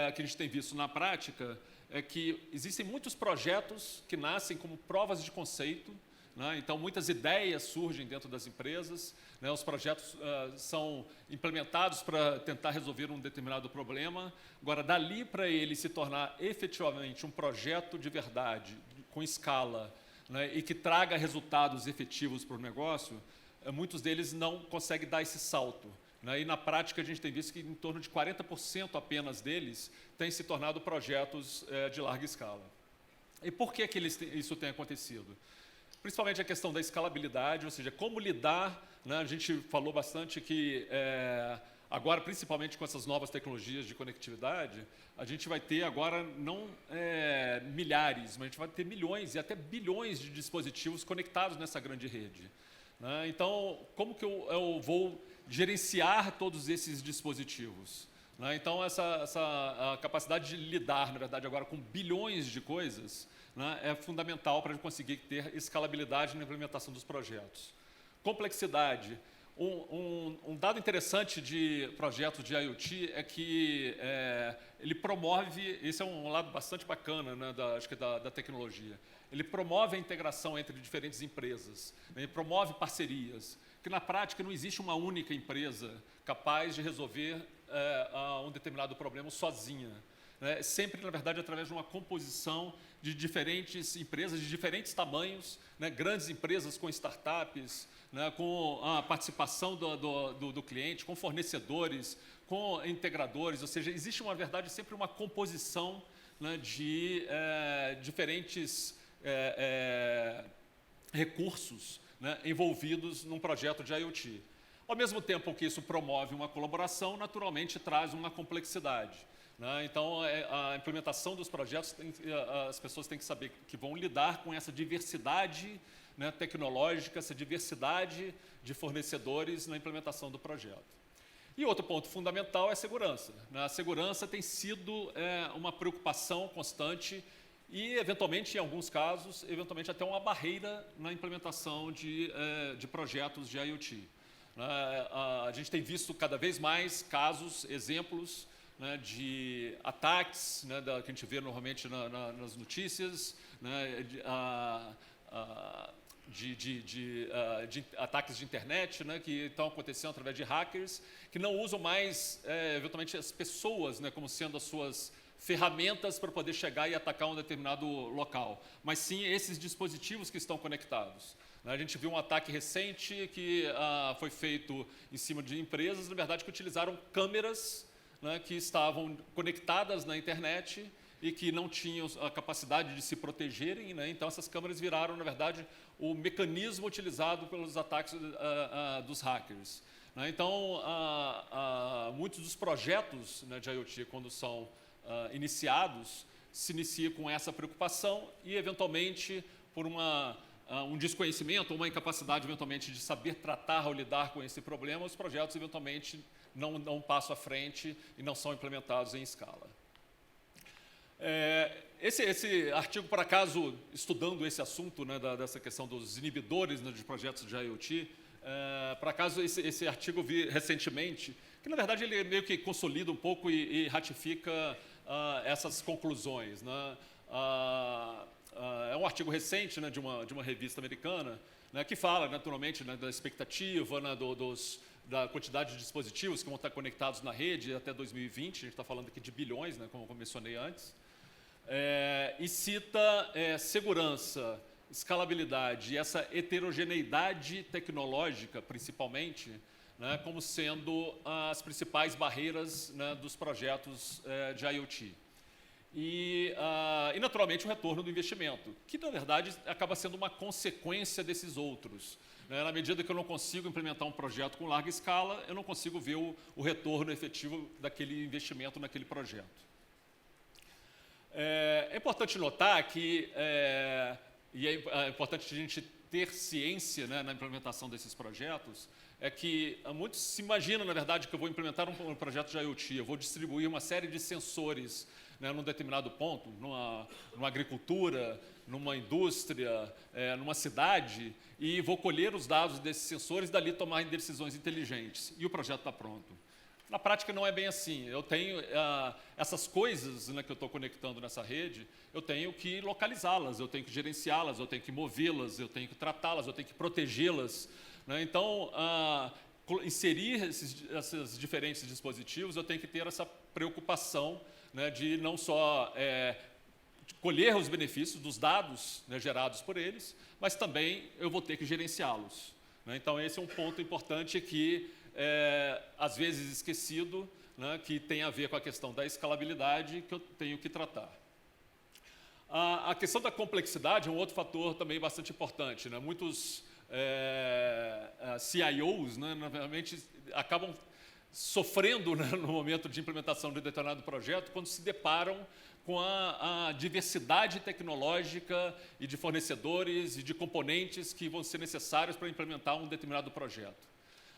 D: a gente tem visto na prática é que existem muitos projetos que nascem como provas de conceito, né? Então, muitas ideias surgem dentro das empresas, né? Os projetos são implementados para tentar resolver um determinado problema. Agora, dali para ele se tornar efetivamente um projeto de verdade, com escala, né? E que traga resultados efetivos para o negócio, muitos deles não conseguem dar esse salto. E, na prática, a gente tem visto que em torno de 40% apenas deles têm se tornado projetos de larga escala. E por que isso tem acontecido? Principalmente a questão da escalabilidade, ou seja, como lidar, né? A gente falou bastante que, agora, principalmente com essas novas tecnologias de conectividade, a gente vai ter agora não milhares, mas a gente vai ter milhões e até bilhões de dispositivos conectados nessa grande rede. Né? Então, como que eu vou gerenciar todos esses dispositivos? Né? Então, a capacidade de lidar, na verdade, agora com bilhões de coisas, né, é fundamental para conseguir ter escalabilidade na implementação dos projetos. Complexidade. Um dado interessante de projetos de IoT é que ele promove, esse é um lado bastante bacana, né, acho que da tecnologia, ele promove a integração entre diferentes empresas, né, ele promove parcerias, que na prática não existe uma única empresa capaz de resolver um determinado problema sozinha. Né, sempre, na verdade, através de uma composição de diferentes empresas de diferentes tamanhos, né, grandes empresas com startups, né, com a participação do cliente, com fornecedores, com integradores, ou seja, existe, na verdade, sempre uma composição, né, de diferentes recursos, né, envolvidos num projeto de IoT. Ao mesmo tempo que isso promove uma colaboração, naturalmente traz uma complexidade. Né? Então, a implementação dos projetos, as pessoas têm que saber que vão lidar com essa diversidade, né, tecnológica, essa diversidade de fornecedores na implementação do projeto. E outro ponto fundamental é a segurança. Né? A segurança tem sido uma preocupação constante e, eventualmente, em alguns casos, eventualmente até uma barreira na implementação de projetos de IoT. A gente tem visto cada vez mais casos, exemplos, né, de ataques, né, que a gente vê normalmente nas notícias, né, de ataques de internet, né, que estão acontecendo através de hackers, que não usam mais, eventualmente, as pessoas, né, como sendo as suas ferramentas para poder chegar e atacar um determinado local, mas sim esses dispositivos que estão conectados. A gente viu um ataque recente que foi feito em cima de empresas, na verdade, que utilizaram câmeras, né, que estavam conectadas na internet e que não tinham a capacidade de se protegerem. Né? Então, essas câmeras viraram, na verdade, o mecanismo utilizado pelos ataques dos hackers. Né? Então, muitos dos projetos, né, de IoT, quando são iniciados, se iniciam com essa preocupação e, eventualmente, por um desconhecimento, uma incapacidade, eventualmente, de saber tratar ou lidar com esse problema, os projetos, eventualmente, não dão um passo à frente e não são implementados em escala. Esse artigo, por acaso, estudando esse assunto, né, dessa questão dos inibidores, né, de projetos de IoT, por acaso esse artigo eu vi recentemente que, na verdade, ele meio que consolida um pouco e ratifica essas conclusões, né? É um artigo recente, né, de uma revista americana, né, que fala, naturalmente, né, da expectativa, né, da quantidade de dispositivos que vão estar conectados na rede até 2020, a gente está falando aqui de bilhões, né, como eu mencionei antes, e cita segurança, escalabilidade e essa heterogeneidade tecnológica, principalmente, né, como sendo as principais barreiras, né, dos projetos de IoT. E, naturalmente, o retorno do investimento, que, na verdade, acaba sendo uma consequência desses outros. Né? Na medida que eu não consigo implementar um projeto com larga escala, eu não consigo ver o retorno efetivo daquele investimento naquele projeto. É importante notar que, e é importante a gente ter ciência, né, na implementação desses projetos, é que muitos se imaginam, na verdade, que eu vou implementar um projeto de IoT, eu vou distribuir uma série de sensores, né, num determinado ponto, numa agricultura, numa indústria, numa cidade, e vou colher os dados desses sensores e dali tomar decisões inteligentes. E o projeto está pronto. Na prática não é bem assim. Eu tenho essas coisas, né, que eu estou conectando nessa rede, eu tenho que localizá-las, eu tenho que gerenciá-las, eu tenho que movê-las, eu tenho que tratá-las, eu tenho que protegê-las. Né? Então, inserir esses diferentes dispositivos, eu tenho que ter essa preocupação, né, de não só colher os benefícios dos dados, né, gerados por eles, mas também eu vou ter que gerenciá-los. Né? Então, esse é um ponto importante que às vezes esquecido, né, que tem a ver com a questão da escalabilidade que eu tenho que tratar. A questão da complexidade é um outro fator também bastante importante. Né? Muitos CIOs, né, normalmente acabam sofrendo, né, no momento de implementação de determinado projeto, quando se deparam com a diversidade tecnológica e de fornecedores e de componentes que vão ser necessários para implementar um determinado projeto.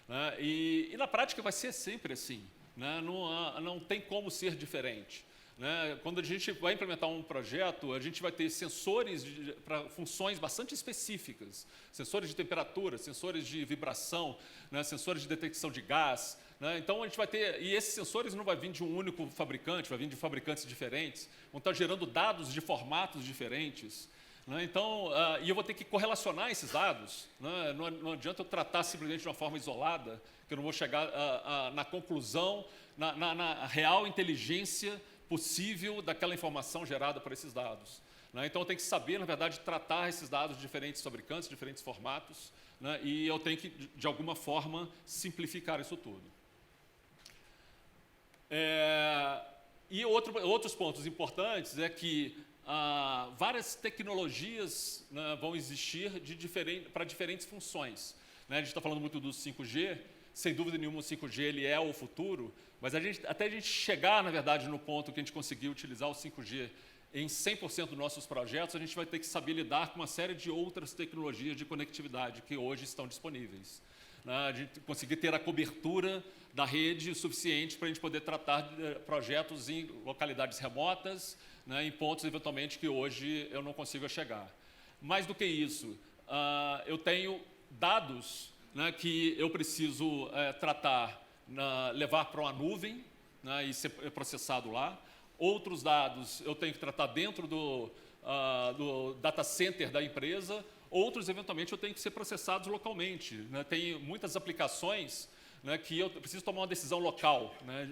D: Né? E na prática vai ser sempre assim. Né? Não tem como ser diferente. Né? Quando a gente vai implementar um projeto, a gente vai ter sensores para funções bastante específicas. Sensores de temperatura, sensores de vibração, né? Sensores de detecção de gás. Né? Então, a gente vai ter... E esses sensores não vão vir de um único fabricante, vai vir de fabricantes diferentes, vão estar gerando dados de formatos diferentes. Né? Então, e eu vou ter que correlacionar esses dados. Né? Não adianta eu tratar simplesmente de uma forma isolada, que eu não vou chegar na conclusão, na real inteligência possível daquela informação gerada por esses dados. Né? Então, eu tenho que saber, na verdade, tratar esses dados de diferentes fabricantes, diferentes formatos, né? E eu tenho que, de alguma forma, simplificar isso tudo. E outros pontos importantes é que várias tecnologias, né, vão existir para diferentes funções. Né? A gente está falando muito do 5G, sem dúvida nenhuma o 5G ele é o futuro, mas até a gente chegar, na verdade, no ponto que a gente conseguir utilizar o 5G em 100% dos nossos projetos, a gente vai ter que saber lidar com uma série de outras tecnologias de conectividade que hoje estão disponíveis. Né? A gente conseguir ter a cobertura da rede o suficiente para a gente poder tratar de projetos em localidades remotas, né, em pontos, eventualmente, que hoje eu não consigo chegar. Mais do que isso, eu tenho dados, né, que eu preciso tratar, levar para uma nuvem, né, e ser processado lá. Outros dados eu tenho que tratar dentro do data center da empresa. Outros, eventualmente, eu tenho que ser processados localmente. Né? Tem muitas aplicações, né, que eu preciso tomar uma decisão local. Né?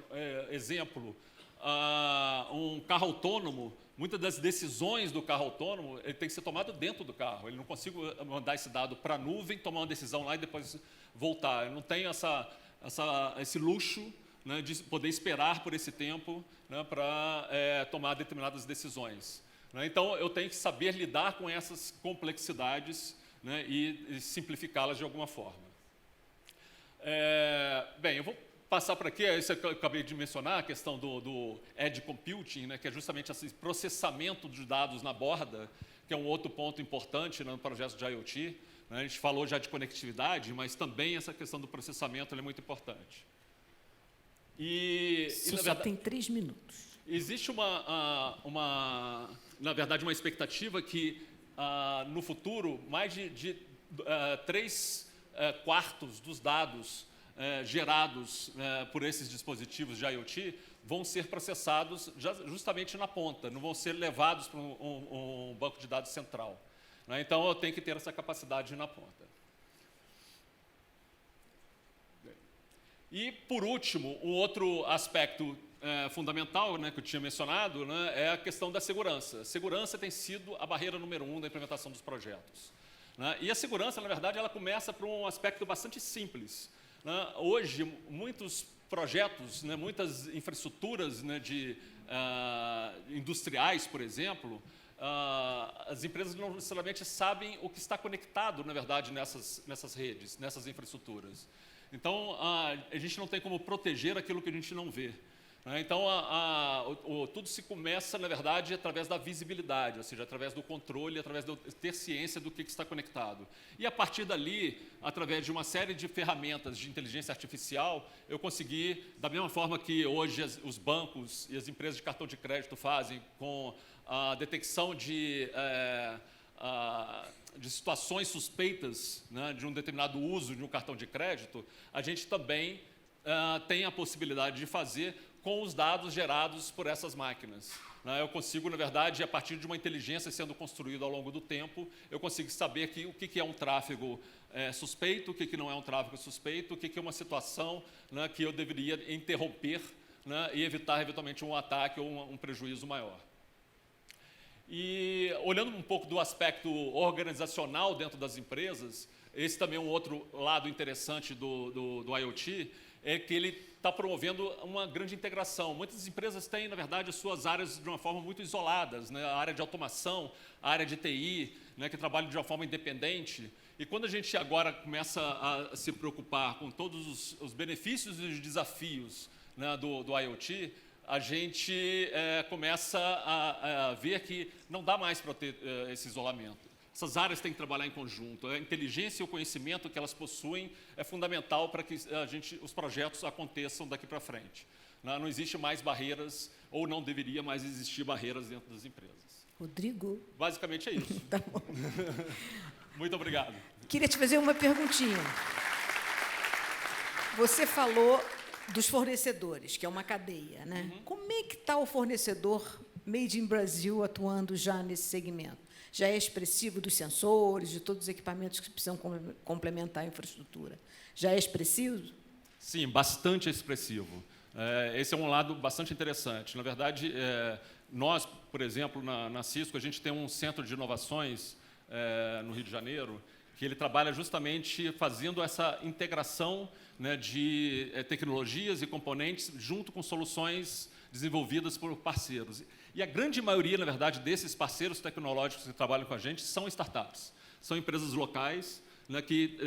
D: Exemplo, um carro autônomo, muitas das decisões do carro autônomo ele tem que ser tomado dentro do carro. Ele não consigo mandar esse dado para a nuvem, tomar uma decisão lá e depois voltar. Eu não tenho esse luxo, né, de poder esperar por esse tempo, né, para tomar determinadas decisões. Né? Então, eu tenho que saber lidar com essas complexidades, né, e simplificá-las de alguma forma. Bem, eu vou passar por aqui, isso que eu acabei de mencionar, a questão do Edge Computing, né, que é justamente esse processamento de dados na borda, que é um outro ponto importante, né, no projeto de IoT. Né? A gente falou já de conectividade, mas também essa questão do processamento é muito importante.
B: Você só tem 3 minutos.
D: Existe na verdade, uma expectativa que, no futuro, mais de 3/4 dos dados gerados por esses dispositivos de IoT vão ser processados justamente na ponta, não vão ser levados para um banco de dados central. Né? Então, eu tenho que ter essa capacidade na ponta. E, por último, um outro aspecto fundamental, né, que eu tinha mencionado, né, é a questão da segurança. Segurança tem sido a barreira número 1 da implementação dos projetos. Né? E a segurança, na verdade, ela começa por um aspecto bastante simples. Né? Hoje, muitos projetos, né, muitas infraestruturas, né, industriais, por exemplo, as empresas não necessariamente sabem o que está conectado, na verdade, nessas redes, nessas infraestruturas. Então, a gente não tem como proteger aquilo que a gente não vê. Né? Então, tudo se começa, na verdade, através da visibilidade, ou seja, através do controle, através de ter ciência do que está conectado. E, a partir dali, através de uma série de ferramentas de inteligência artificial, eu consegui, da mesma forma que hoje os bancos e as empresas de cartão de crédito fazem com a detecção de situações suspeitas, né, de um determinado uso de um cartão de crédito, a gente também tem a possibilidade de fazer com os dados gerados por essas máquinas. Né? Eu consigo, na verdade, a partir de uma inteligência sendo construída ao longo do tempo, eu consigo saber o que é um tráfego suspeito, o que não é um tráfego suspeito, o que é uma situação, né, que eu deveria interromper, né, e evitar, eventualmente, um ataque ou um prejuízo maior. E, olhando um pouco do aspecto organizacional dentro das empresas, esse também é um outro lado interessante do IoT, é que ele está promovendo uma grande integração. Muitas empresas têm, na verdade, as suas áreas de uma forma muito isoladas, né? A área de automação, a área de TI, né, que trabalham de uma forma independente. E quando a gente agora começa a se preocupar com todos os benefícios e os desafios, né, do IoT, a gente começa a ver que não dá mais para ter esse isolamento. Essas áreas têm que trabalhar em conjunto. A inteligência e o conhecimento que elas possuem é fundamental para que os projetos aconteçam daqui para frente. Não existe mais barreiras, ou não deveria mais existir barreiras dentro das empresas.
B: Rodrigo?
D: Basicamente é isso.
B: Tá bom.
D: Muito obrigado.
B: Queria te fazer uma perguntinha. Você falou dos fornecedores, que é uma cadeia, né? Uhum. Como é que está o fornecedor Made in Brasil atuando já nesse segmento? Já é expressivo dos sensores, de todos os equipamentos que precisam complementar a infraestrutura? Já é expressivo?
D: Sim, bastante expressivo. Esse é um lado bastante interessante. Na verdade, nós, por exemplo, na Cisco, a gente tem um centro de inovações no Rio de Janeiro, que ele trabalha justamente fazendo essa integração, né, de tecnologias e componentes junto com soluções desenvolvidas por parceiros. E a grande maioria, na verdade, desses parceiros tecnológicos que trabalham com a gente são startups. São empresas locais, né, que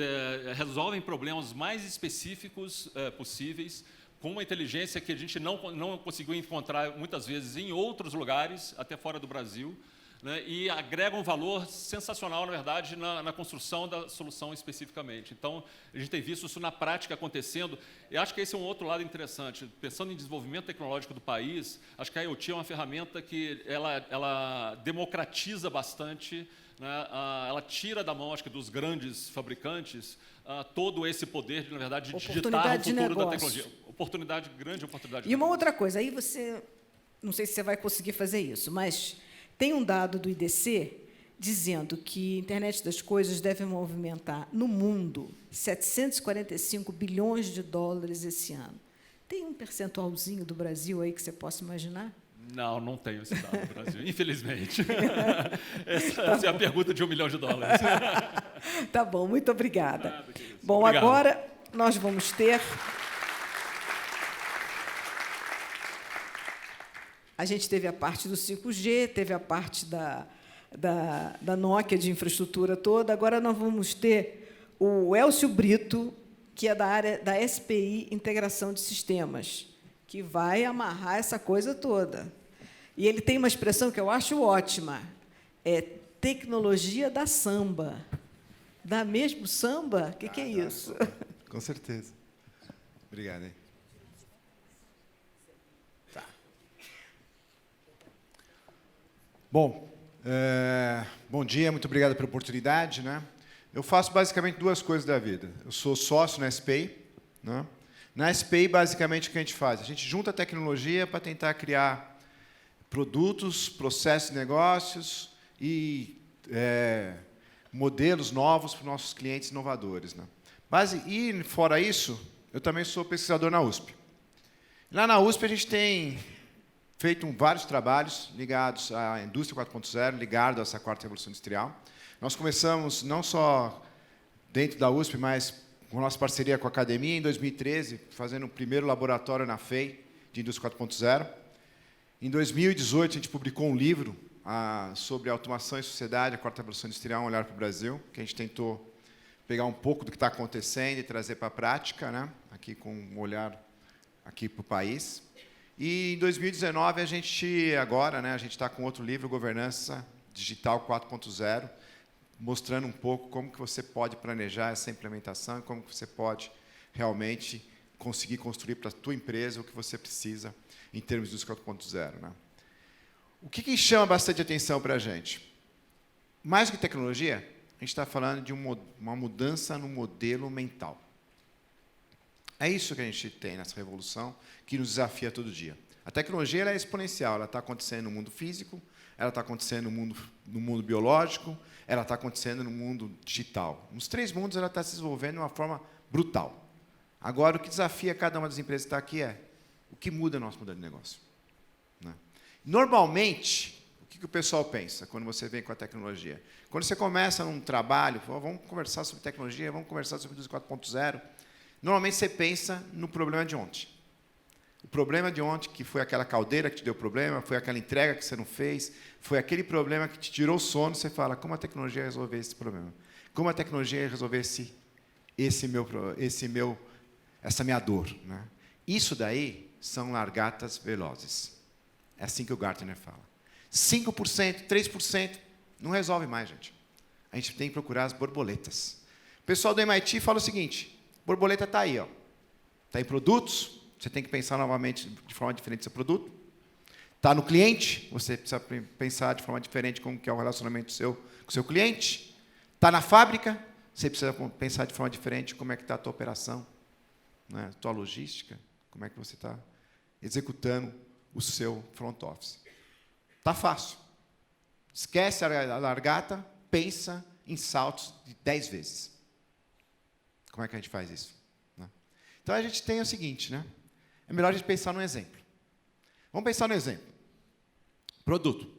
D: resolvem problemas mais específicos possíveis, com uma inteligência que a gente não conseguiu encontrar, muitas vezes, em outros lugares, até fora do Brasil, né, e agregam um valor sensacional, na verdade, na construção da solução especificamente. Então, a gente tem visto isso na prática acontecendo, e acho que esse é um outro lado interessante. Pensando em desenvolvimento tecnológico do país, acho que a IoT é uma ferramenta que ela democratiza bastante, né, ela tira da mão, acho que, dos grandes fabricantes todo esse poder, na verdade, de digitar o futuro da tecnologia. Grande oportunidade.
B: E uma outra coisa, aí você, não sei se você vai conseguir fazer isso, mas tem um dado do IDC dizendo que a internet das coisas deve movimentar, no mundo, 745 bilhões de dólares esse ano. Tem um percentualzinho do Brasil aí que você possa imaginar?
D: Não tenho esse dado do Brasil, infelizmente. Essa é a pergunta de $1 milhão.
B: Tá bom, muito obrigada.
D: Nada,
B: bom,
D: obrigado.
B: Agora nós vamos ter... A gente teve a parte do 5G, teve a parte da Nokia, de infraestrutura toda. Agora nós vamos ter o Elcio Brito, que é da área da SPI, Integração de Sistemas, que vai amarrar essa coisa toda. E ele tem uma expressão que eu acho ótima, tecnologia da samba. Dá mesmo samba? O que é isso?
E: Com certeza. Obrigado, hein? Bom, bom dia, muito obrigado pela oportunidade, né? Eu faço basicamente duas coisas da vida. Eu sou sócio na SPI, né? Na SPI, basicamente, o que a gente faz? A gente junta a tecnologia para tentar criar produtos, processos de negócios e modelos novos para os nossos clientes inovadores, né? E, fora isso, eu também sou pesquisador na USP. Lá na USP, a gente tem feito vários trabalhos ligados à indústria 4.0, ligados a essa quarta revolução industrial. Nós começamos não só dentro da USP, mas com nossa parceria com a academia, em 2013, fazendo o primeiro laboratório na FEI de indústria 4.0. Em 2018, a gente publicou um livro sobre automação e sociedade, a quarta revolução industrial, um olhar para o Brasil, que a gente tentou pegar um pouco do que está acontecendo e trazer para a prática, né? Aqui com um olhar aqui para o país. E em 2019, a gente está com outro livro, Governança Digital 4.0, mostrando um pouco como que você pode planejar essa implementação e como que você pode realmente conseguir construir para a tua empresa o que você precisa em termos de indústria 4.0, né? O que chama bastante atenção para a gente? Mais do que tecnologia, a gente está falando de uma mudança no modelo mental. É isso que a gente tem nessa revolução, que nos desafia todo dia. A tecnologia ela é exponencial, ela está acontecendo no mundo físico, ela está acontecendo no mundo biológico, ela está acontecendo no mundo digital. Nos 3 mundos ela está se desenvolvendo de uma forma brutal. Agora, o que desafia cada uma das empresas que está aqui é o que muda no nosso modelo de negócio, né? Normalmente, o que o pessoal pensa quando você vem com a tecnologia? Quando você começa num trabalho, vamos conversar sobre tecnologia, vamos conversar sobre indústria 4.0, normalmente você pensa no problema de ontem. O problema de ontem, que foi aquela caldeira que te deu problema, foi aquela entrega que você não fez, foi aquele problema que te tirou o sono, você fala, como a tecnologia ia resolver esse problema? Como a tecnologia ia resolver essa minha dor, né? Isso daí são largatas velozes. É assim que o Gartner fala. 5%, 3% não resolve mais, gente. A gente tem que procurar as borboletas. O pessoal do MIT fala o seguinte, borboleta está aí, ó. Está em produtos, você tem que pensar novamente de forma diferente no seu produto. Está no cliente, você precisa pensar de forma diferente como que é o relacionamento com o seu cliente. Está na fábrica, você precisa pensar de forma diferente como é que está a tua operação, né? A tua logística, como é que você está executando o seu front office. Está fácil. Esquece a largata, pensa em saltos de 10 vezes. Como é que a gente faz isso, né? Então, a gente tem o seguinte, né? É melhor a gente pensar num exemplo. Vamos pensar no exemplo. Produto.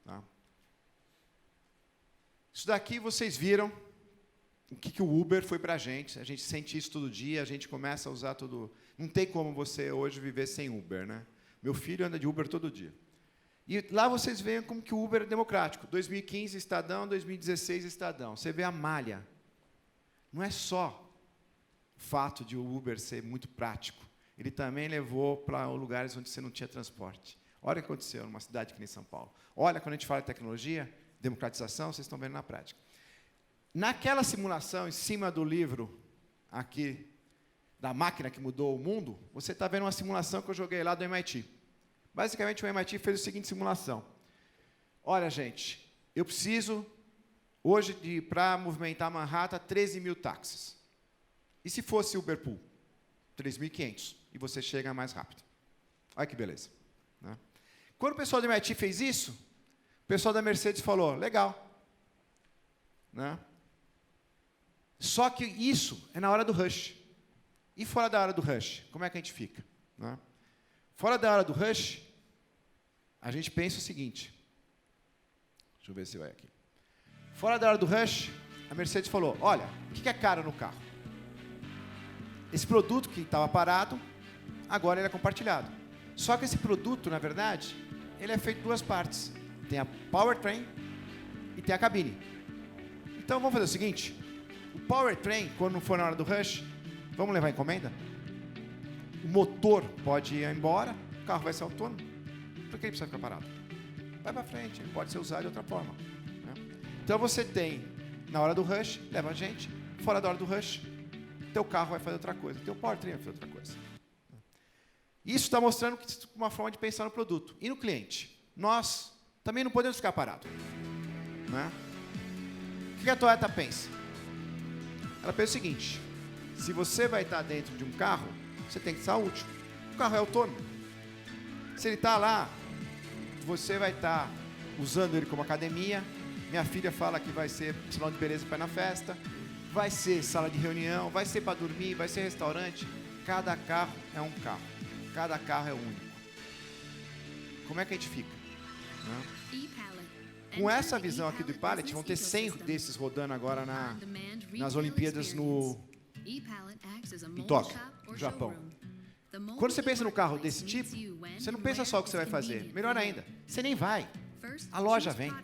E: Tá? Isso daqui vocês viram o que o Uber foi para a gente sente isso todo dia, a gente começa a usar tudo. Não tem como você hoje viver sem Uber, né? Meu filho anda de Uber todo dia. E lá vocês veem como que o Uber é democrático. 2015, Estadão, 2016, Estadão. Você vê a malha. Não é só o fato de o Uber ser muito prático. Ele também levou para lugares onde você não tinha transporte. Olha o que aconteceu numa cidade que nem São Paulo. Olha, quando a gente fala de tecnologia, democratização, vocês estão vendo na prática. Naquela simulação, em cima do livro, aqui, da máquina que mudou o mundo, você está vendo uma simulação que eu joguei lá do MIT. Basicamente, o MIT fez a seguinte simulação. Olha, gente, eu preciso, hoje, para movimentar Manhattan, 13 mil táxis. E se fosse Uber Pool? 3.500. E você chega mais rápido. Olha que beleza, né? Quando o pessoal do MIT fez isso, o pessoal da Mercedes falou, legal, né? Só que isso é na hora do rush. E fora da hora do rush, como é que a gente fica, né? Fora da hora do rush, a gente pensa o seguinte. Deixa eu ver se vai aqui. Fora da hora do rush, a Mercedes falou, olha, o que é caro no carro? Esse produto que estava parado, agora ele é compartilhado. Só que esse produto, na verdade, ele é feito de 2 partes. Tem a powertrain e tem a cabine. Então, vamos fazer o seguinte. O powertrain, quando não for na hora do rush, vamos levar encomenda? O motor pode ir embora, o carro vai ser autônomo. Por que ele precisa ficar parado? Vai para frente, ele pode ser usado de outra forma, né? Então, você tem, na hora do rush, leva a gente. Fora da hora do rush, teu carro vai fazer outra coisa, teu powertrain vai fazer outra coisa. Isso está mostrando uma forma de pensar no produto. E no cliente? Nós também não podemos ficar parados, né? O que a Toyota pensa? Ela pensa o seguinte, Se você vai estar dentro de um carro, você tem que estar útil. O carro é autônomo. Se ele está lá, você vai estar usando ele como academia. Minha filha fala que vai ser salão de beleza para ir na festa, vai ser sala de reunião, vai ser para dormir, vai ser restaurante. Cada carro é um carro. Cada carro é único. Como é que a gente fica? Com essa visão aqui do e-pallet, vão ter 100 desses rodando agora nas Olimpíadas em Tóquio, no Japão. Quando você pensa no carro desse tipo, você não pensa só o que você vai fazer. Melhor ainda, você nem vai. A loja vem. Ou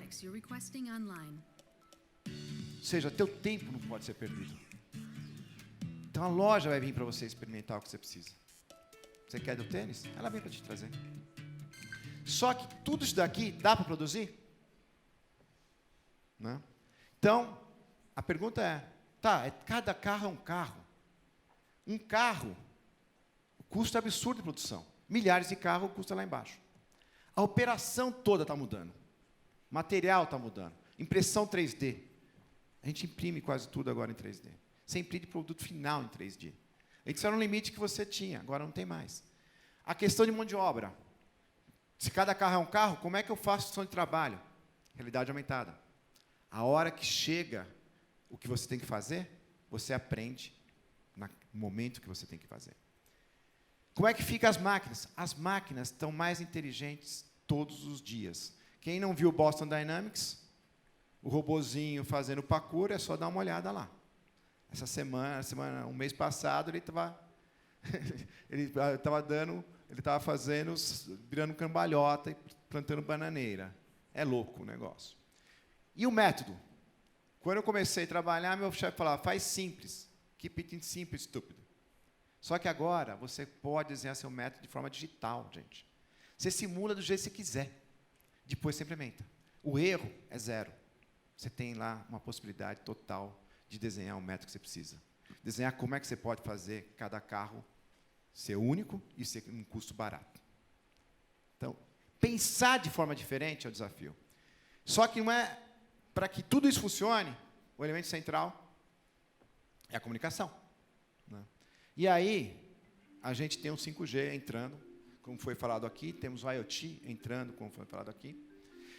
E: seja, teu tempo não pode ser perdido. Então a loja vai vir para você experimentar o que você precisa. Você quer do tênis? Ela vem para te trazer. Só que tudo isso daqui dá para produzir? Né? Então, a pergunta é, cada carro é um carro. Um carro, o custo é absurdo de produção. Milhares de carros, o custo é lá embaixo. A operação toda está mudando. Material está mudando. Impressão 3D. A gente imprime quase tudo agora em 3D. Você imprime produto final em 3D. Isso era um limite que você tinha, agora não tem mais. A questão de mão de obra. Se cada carro é um carro, como é que eu faço gestão de trabalho? Realidade aumentada. A hora que chega o que você tem que fazer, você aprende no momento que você tem que fazer. Como é que ficam as máquinas? As máquinas estão mais inteligentes todos os dias. Quem não viu Boston Dynamics, o robozinho fazendo parkour, é só dar uma olhada lá. Essa semana, um mês passado, ele estava fazendo, virando cambalhota e plantando bananeira. É louco o negócio. E o método? Quando eu comecei a trabalhar, meu chefe falava, faz simples. Keep it simple, estúpido. Só que agora, você pode desenhar seu método de forma digital, gente. Você simula do jeito que você quiser. Depois você implementa. O erro é zero. Você tem lá uma possibilidade total de desenhar o método que você precisa. Desenhar como é que você pode fazer cada carro ser único e ser um custo barato. Então, pensar de forma diferente é o desafio. Só que não é... Para que tudo isso funcione, o elemento central é a comunicação. Né? E aí, a gente tem um 5G entrando, como foi falado aqui, temos o IoT entrando, como foi falado aqui.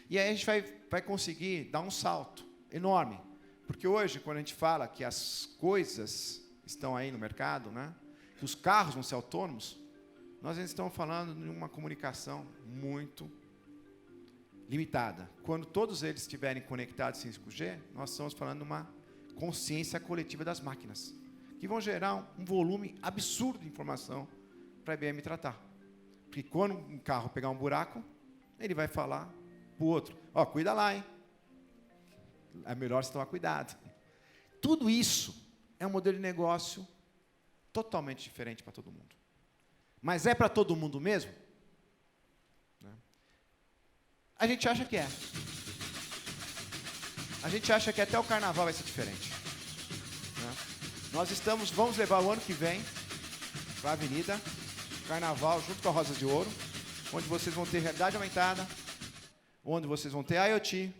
E: E aí a gente vai conseguir dar um salto enorme. Porque hoje, quando a gente fala que as coisas estão aí no mercado, né, que os carros vão ser autônomos, nós ainda estamos falando de uma comunicação muito limitada. Quando todos eles estiverem conectados em 5G, nós estamos falando de uma consciência coletiva das máquinas, que vão gerar um volume absurdo de informação para a IBM tratar. Porque quando um carro pegar um buraco, ele vai falar para o outro, cuida lá, hein? É melhor você tomar cuidado. Tudo isso é um modelo de negócio totalmente diferente para todo mundo. Mas é para todo mundo mesmo? A gente acha que é. A gente acha que até o carnaval vai ser diferente. Nós vamos levar o ano que vem para a Avenida, carnaval junto com a Rosa de Ouro, onde vocês vão ter realidade aumentada, onde vocês vão ter IoT,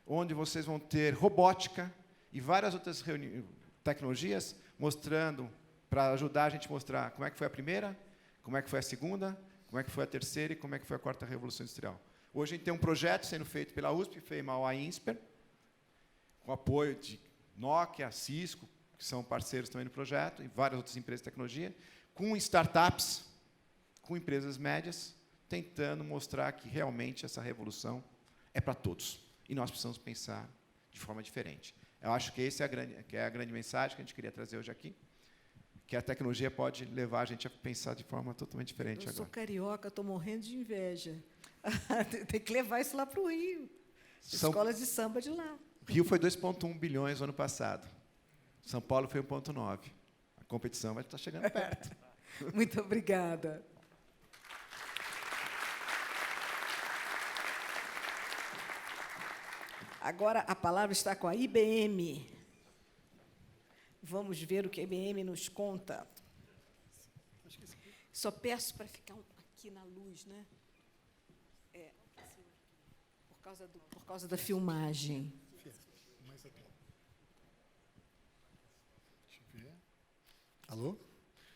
E: onde vocês vão ter robótica e várias outras tecnologias mostrando, para ajudar a gente a mostrar como é que foi a primeira, como é que foi a segunda, como é que foi a terceira e como é que foi a quarta revolução industrial. Hoje a gente tem um projeto sendo feito pela USP, FEIMAL, a INSPER, com apoio de Nokia, Cisco, que são parceiros também no projeto, e várias outras empresas de tecnologia, com startups, com empresas médias, tentando mostrar que realmente essa revolução é para todos. E nós precisamos pensar de forma diferente. Eu acho que essa é a grande mensagem que a gente queria trazer hoje aqui, que a tecnologia pode levar a gente a pensar de forma totalmente diferente agora.
B: Eu sou carioca, estou morrendo de inveja. Tem que levar isso lá para o Rio. Escolas de samba de lá.
E: O Rio foi 2,1 bilhões no ano passado. São Paulo foi 1,9. A competição vai estar chegando perto.
B: Muito obrigada. Agora a palavra está com a IBM. Vamos ver o que a IBM nos conta. Só peço para ficar aqui na luz, né? Por causa da filmagem.
F: Alô?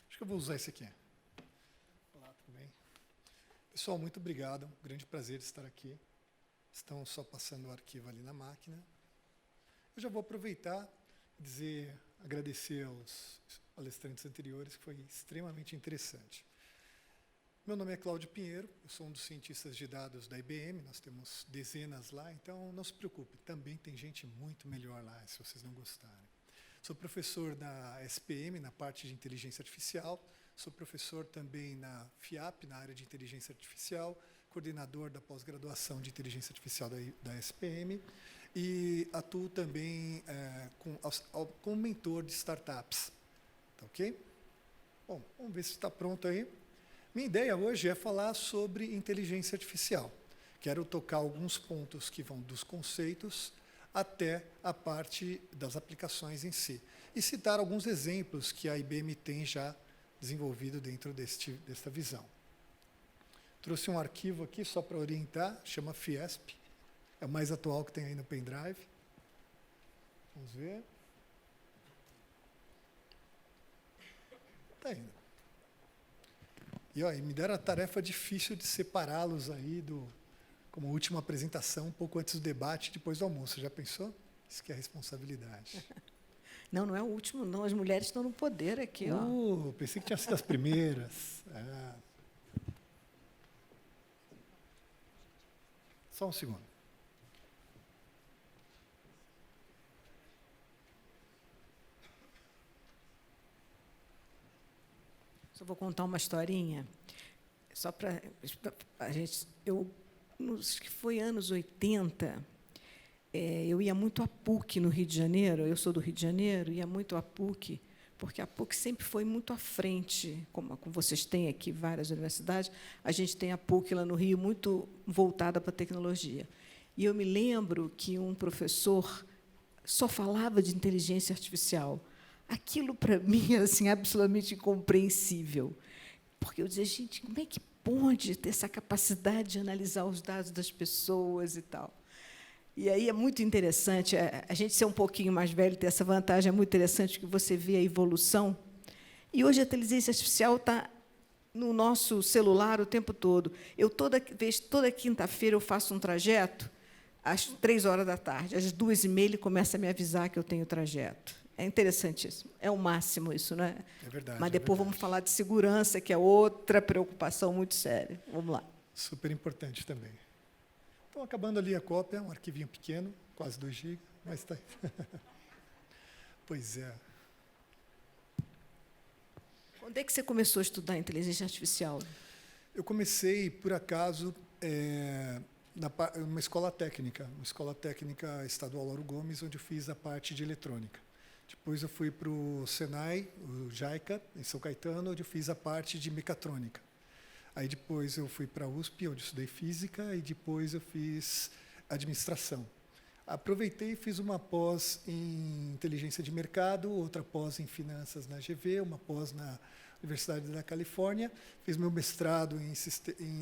F: Acho que eu vou usar esse aqui. Olá, tudo bem? Pessoal, muito obrigado. Um grande prazer estar aqui. Estão só passando o arquivo ali na máquina. Eu já vou aproveitar e agradecer aos palestrantes anteriores, que foi extremamente interessante. Meu nome é Cláudio Pinheiro, eu sou um dos cientistas de dados da IBM, nós temos dezenas lá, então não se preocupe, também tem gente muito melhor lá, se vocês não gostarem. Sou professor da SPM, na parte de inteligência artificial, sou professor também na FIAP, na área de inteligência artificial, coordenador da pós-graduação de inteligência artificial da SPM, e atuo também como mentor de startups. Tá ok? Bom, vamos ver se está pronto aí. Minha ideia hoje é falar sobre inteligência artificial. Quero tocar alguns pontos que vão dos conceitos até a parte das aplicações em si. E citar alguns exemplos que a IBM tem já desenvolvido dentro desta visão. Trouxe um arquivo aqui só para orientar, chama Fiesp. É o mais atual que tem aí no pendrive. Vamos ver. Está indo. E me deram a tarefa difícil de separá-los aí como última apresentação, um pouco antes do debate, depois do almoço. Já pensou? Isso que é responsabilidade.
B: Não é o último, não. As mulheres estão no poder aqui.
F: Pensei que tinha sido as primeiras. Só um segundo.
B: Só vou contar uma historinha, só para a gente. Acho que foi anos 80, eu ia muito à PUC no Rio de Janeiro, eu sou do Rio de Janeiro, ia muito à PUC, porque a PUC sempre foi muito à frente, como vocês têm aqui várias universidades, a gente tem a PUC lá no Rio muito voltada para a tecnologia. E eu me lembro que um professor só falava de inteligência artificial. Aquilo, para mim, era assim, absolutamente incompreensível. Porque eu dizia, gente, como é que pode ter essa capacidade de analisar os dados das pessoas e tal? E aí é muito interessante, a gente ser um pouquinho mais velho, ter essa vantagem, é muito interessante que você vê a evolução. E hoje a inteligência artificial está no nosso celular o tempo todo. Toda quinta-feira, eu faço um trajeto às 15h, às 2h30 ele começa a me avisar que eu tenho trajeto. É interessantíssimo. É o máximo isso, não é?
F: É verdade.
B: Mas depois vamos falar de segurança, que é outra preocupação muito séria. Vamos lá.
F: Super importante também. Então, acabando ali a cópia, um arquivinho pequeno, quase 2 GB, mas está aí. Pois é.
B: Quando é que você começou a estudar inteligência artificial?
F: Eu comecei, por acaso, numa escola técnica estadual Lauro Gomes, onde eu fiz a parte de eletrônica. Depois eu fui para o Senai, o JAICA, em São Caetano, onde eu fiz a parte de mecatrônica. Aí depois eu fui para a USP, onde eu estudei física, e depois eu fiz administração. Aproveitei e fiz uma pós em inteligência de mercado, outra pós em finanças na GV, uma pós na Universidade da Califórnia. Fiz meu mestrado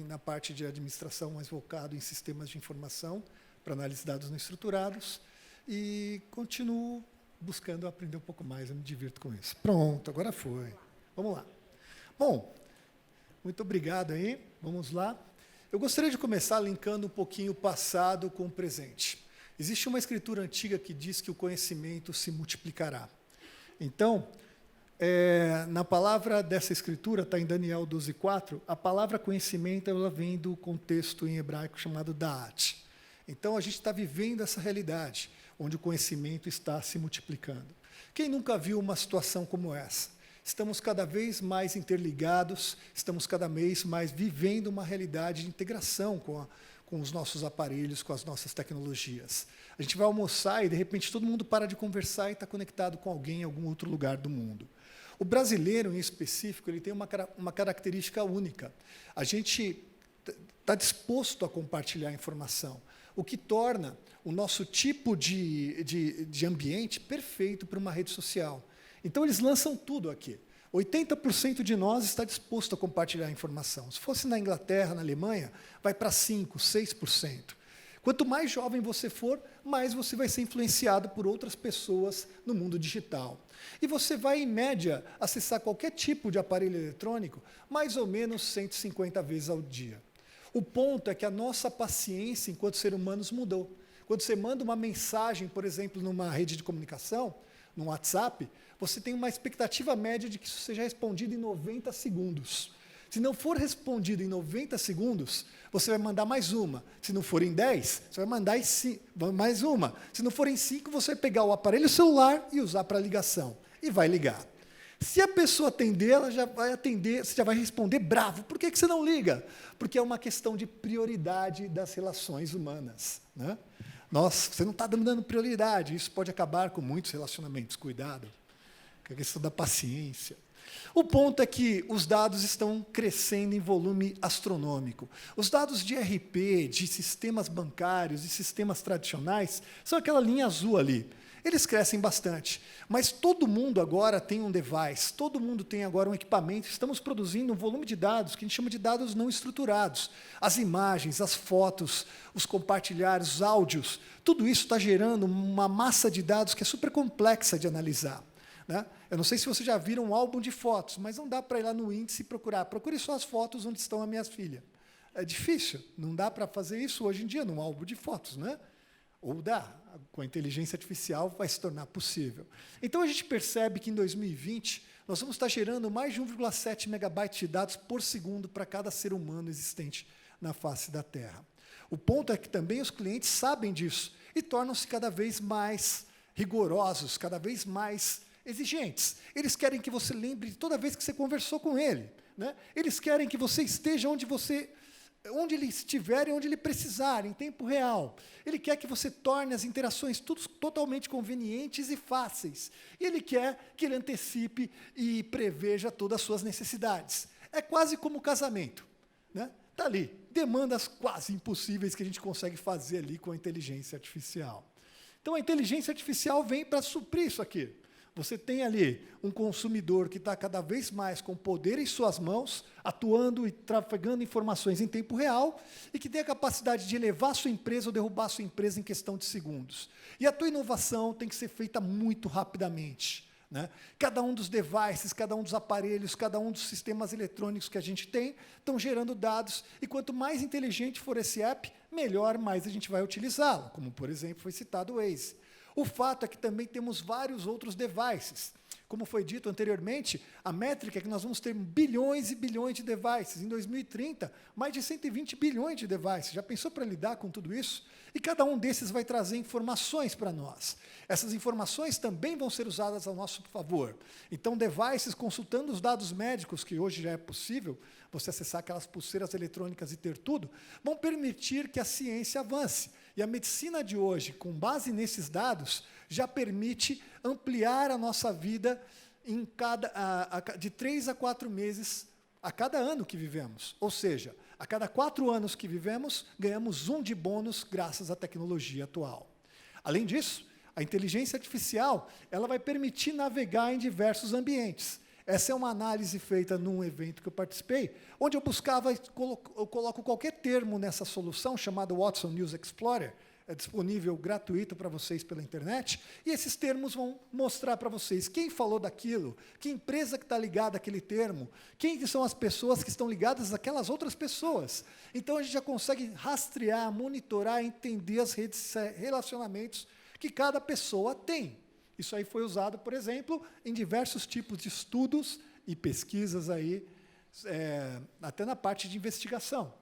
F: na parte de administração, mais focado em sistemas de informação, para análise de dados não estruturados, e continuo buscando aprender um pouco mais, eu me divirto com isso. Pronto, agora foi. Vamos lá. Bom, muito obrigado aí. Vamos lá. Eu gostaria de começar linkando um pouquinho o passado com o presente. Existe uma escritura antiga que diz que o conhecimento se multiplicará. Então, na palavra dessa escritura, está em Daniel 12:4, a palavra conhecimento ela vem do contexto em hebraico chamado da'at. Então, a gente está vivendo essa realidade, onde o conhecimento está se multiplicando. Quem nunca viu uma situação como essa? Estamos cada vez mais interligados, estamos cada vez mais vivendo uma realidade de integração com os nossos aparelhos, com as nossas tecnologias. A gente vai almoçar e, de repente, todo mundo para de conversar e está conectado com alguém em algum outro lugar do mundo. O brasileiro, em específico, ele tem uma característica única. A gente está disposto a compartilhar informação, o que torna o nosso tipo de ambiente perfeito para uma rede social. Então, eles lançam tudo aqui. 80% de nós está disposto a compartilhar informação. Se fosse na Inglaterra, na Alemanha, vai para 5%, 6%. Quanto mais jovem você for, mais você vai ser influenciado por outras pessoas no mundo digital. E você vai, em média, acessar qualquer tipo de aparelho eletrônico mais ou menos 150 vezes ao dia. O ponto é que a nossa paciência enquanto seres humanos mudou. Quando você manda uma mensagem, por exemplo, numa rede de comunicação, no WhatsApp, você tem uma expectativa média de que isso seja respondido em 90 segundos. Se não for respondido em 90 segundos, você vai mandar mais uma. Se não for em 10, você vai mandar mais uma. Se não for em 5, você vai pegar o aparelho celular e usar para ligação. E vai ligar. Se a pessoa atender, ela já vai atender, você já vai responder bravo. Por que você não liga? Porque é uma questão de prioridade das relações humanas. Né? Nossa, você não está dando prioridade. Isso pode acabar com muitos relacionamentos. Cuidado. Com a questão da paciência. O ponto é que os dados estão crescendo em volume astronômico. Os dados de RP, de sistemas bancários e sistemas tradicionais, são aquela linha azul ali. Eles crescem bastante, mas todo mundo agora tem um device, todo mundo tem agora um equipamento, estamos produzindo um volume de dados que a gente chama de dados não estruturados. As imagens, as fotos, os compartilhares, os áudios, tudo isso está gerando uma massa de dados que é super complexa de analisar. Né? Eu não sei se vocês já viram um álbum de fotos, mas não dá para ir lá no índice e procurar. Procure só as fotos onde estão as minhas filhas. É difícil, não dá para fazer isso hoje em dia num álbum de fotos, né? Ou dá, com a inteligência artificial vai se tornar possível. Então, a gente percebe que em 2020, nós vamos estar gerando mais de 1,7 megabytes de dados por segundo para cada ser humano existente na face da Terra. O ponto é que também os clientes sabem disso e tornam-se cada vez mais rigorosos, cada vez mais exigentes. Eles querem que você lembre de toda vez que você conversou com ele. Né? Eles querem que você esteja onde ele estiver e onde ele precisar, em tempo real. Ele quer que você torne as interações tudo totalmente convenientes e fáceis. E ele quer que ele antecipe e preveja todas as suas necessidades. É quase como casamento. Né? Está ali, demandas quase impossíveis que a gente consegue fazer ali com a inteligência artificial. Então, a inteligência artificial vem para suprir isso aqui. Você tem ali um consumidor que está cada vez mais com poder em suas mãos, atuando e trafegando informações em tempo real, e que tem a capacidade de elevar a sua empresa ou derrubar a sua empresa em questão de segundos. E a tua inovação tem que ser feita muito rapidamente. Né? Cada um dos devices, cada um dos aparelhos, cada um dos sistemas eletrônicos que a gente tem, estão gerando dados, e quanto mais inteligente for esse app, melhor, mais a gente vai utilizá-lo, como, por exemplo, foi citado o Waze. O fato é que também temos vários outros devices. Como foi dito anteriormente, a métrica é que nós vamos ter bilhões e bilhões de devices. Em 2030, mais de 120 bilhões de devices. Já pensou para lidar com tudo isso? E cada um desses vai trazer informações para nós. Essas informações também vão ser usadas ao nosso favor. Então, devices, consultando os dados médicos, que hoje já é possível, você acessar aquelas pulseiras eletrônicas e ter tudo, vão permitir que a ciência avance. E a medicina de hoje, com base nesses dados, já permite ampliar a nossa vida de 3 a 4 meses a cada ano que vivemos. Ou seja, a cada 4 anos que vivemos, ganhamos 1 de bônus graças à tecnologia atual. Além disso, a inteligência artificial ela vai permitir navegar em diversos ambientes. Essa é uma análise feita num evento que eu participei, onde eu buscava, eu coloco qualquer termo nessa solução, chamada Watson News Explorer, é disponível gratuito para vocês pela internet, e esses termos vão mostrar para vocês quem falou daquilo, que empresa que está ligada àquele termo, quem são as pessoas que estão ligadas àquelas outras pessoas. Então, a gente já consegue rastrear, monitorar, entender as redes de relacionamentos que cada pessoa tem. Isso aí foi usado, por exemplo, em diversos tipos de estudos e pesquisas, aí, até na parte de investigação.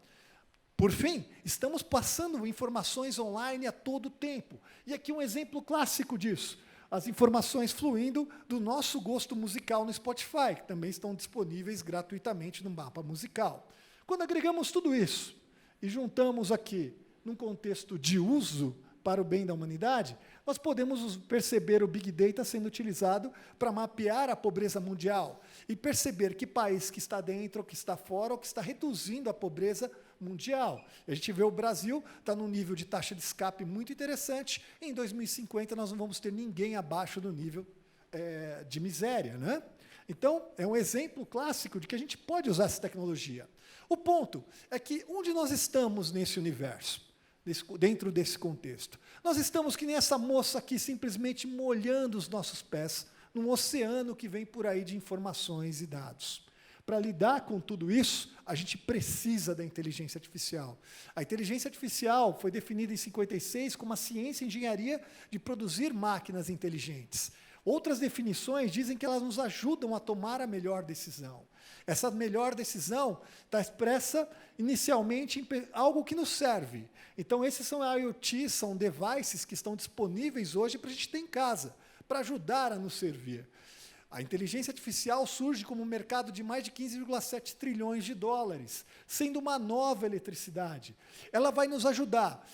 F: Por fim, estamos passando informações online a todo tempo. E aqui um exemplo clássico disso. As informações fluindo do nosso gosto musical no Spotify, que também estão disponíveis gratuitamente no mapa musical. Quando agregamos tudo isso e juntamos aqui num contexto de uso para o bem da humanidade, nós podemos perceber o Big Data sendo utilizado para mapear a pobreza mundial e perceber que país que está dentro, ou que está fora, ou que está reduzindo a pobreza mundial. A gente vê o Brasil está num nível de taxa de escape muito interessante, e em 2050 nós não vamos ter ninguém abaixo do nível de miséria. Né? Então, é um exemplo clássico de que a gente pode usar essa tecnologia. O ponto é que onde nós estamos nesse universo? dentro desse contexto. Nós estamos que nem essa moça aqui, simplesmente molhando os nossos pés num oceano que vem por aí de informações e dados. Para lidar com tudo isso, a gente precisa da inteligência artificial. A inteligência artificial foi definida em 56 como a ciência e engenharia de produzir máquinas inteligentes. Outras definições dizem que elas nos ajudam a tomar a melhor decisão. Essa melhor decisão está expressa inicialmente em algo que nos serve. Então, esses são IoT, são devices que estão disponíveis hoje para a gente ter em casa, para ajudar a nos servir. A inteligência artificial surge como um mercado de mais de 15,7 trilhões de dólares, sendo uma nova eletricidade. Ela vai nos ajudar,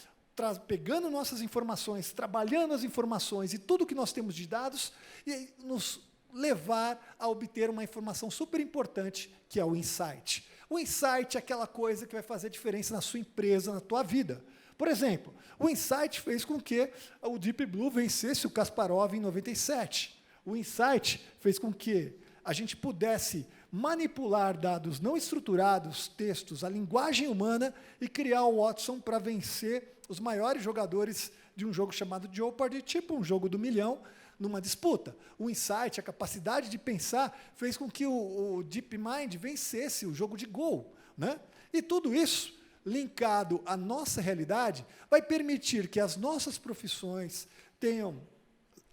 F: pegando nossas informações, trabalhando as informações e tudo que nós temos de dados, e nos levar a obter uma informação super importante, que é o insight. O insight é aquela coisa que vai fazer diferença na sua empresa, na tua vida. Por exemplo, o insight fez com que o Deep Blue vencesse o Kasparov em 97. O insight fez com que a gente pudesse manipular dados não estruturados, textos, a linguagem humana e criar o Watson para vencer os maiores jogadores de um jogo chamado Jeopardy, tipo um jogo do milhão, numa disputa. O insight, a capacidade de pensar, fez com que o DeepMind vencesse o jogo de Go, né? E tudo isso, linkado à nossa realidade, vai permitir que as nossas profissões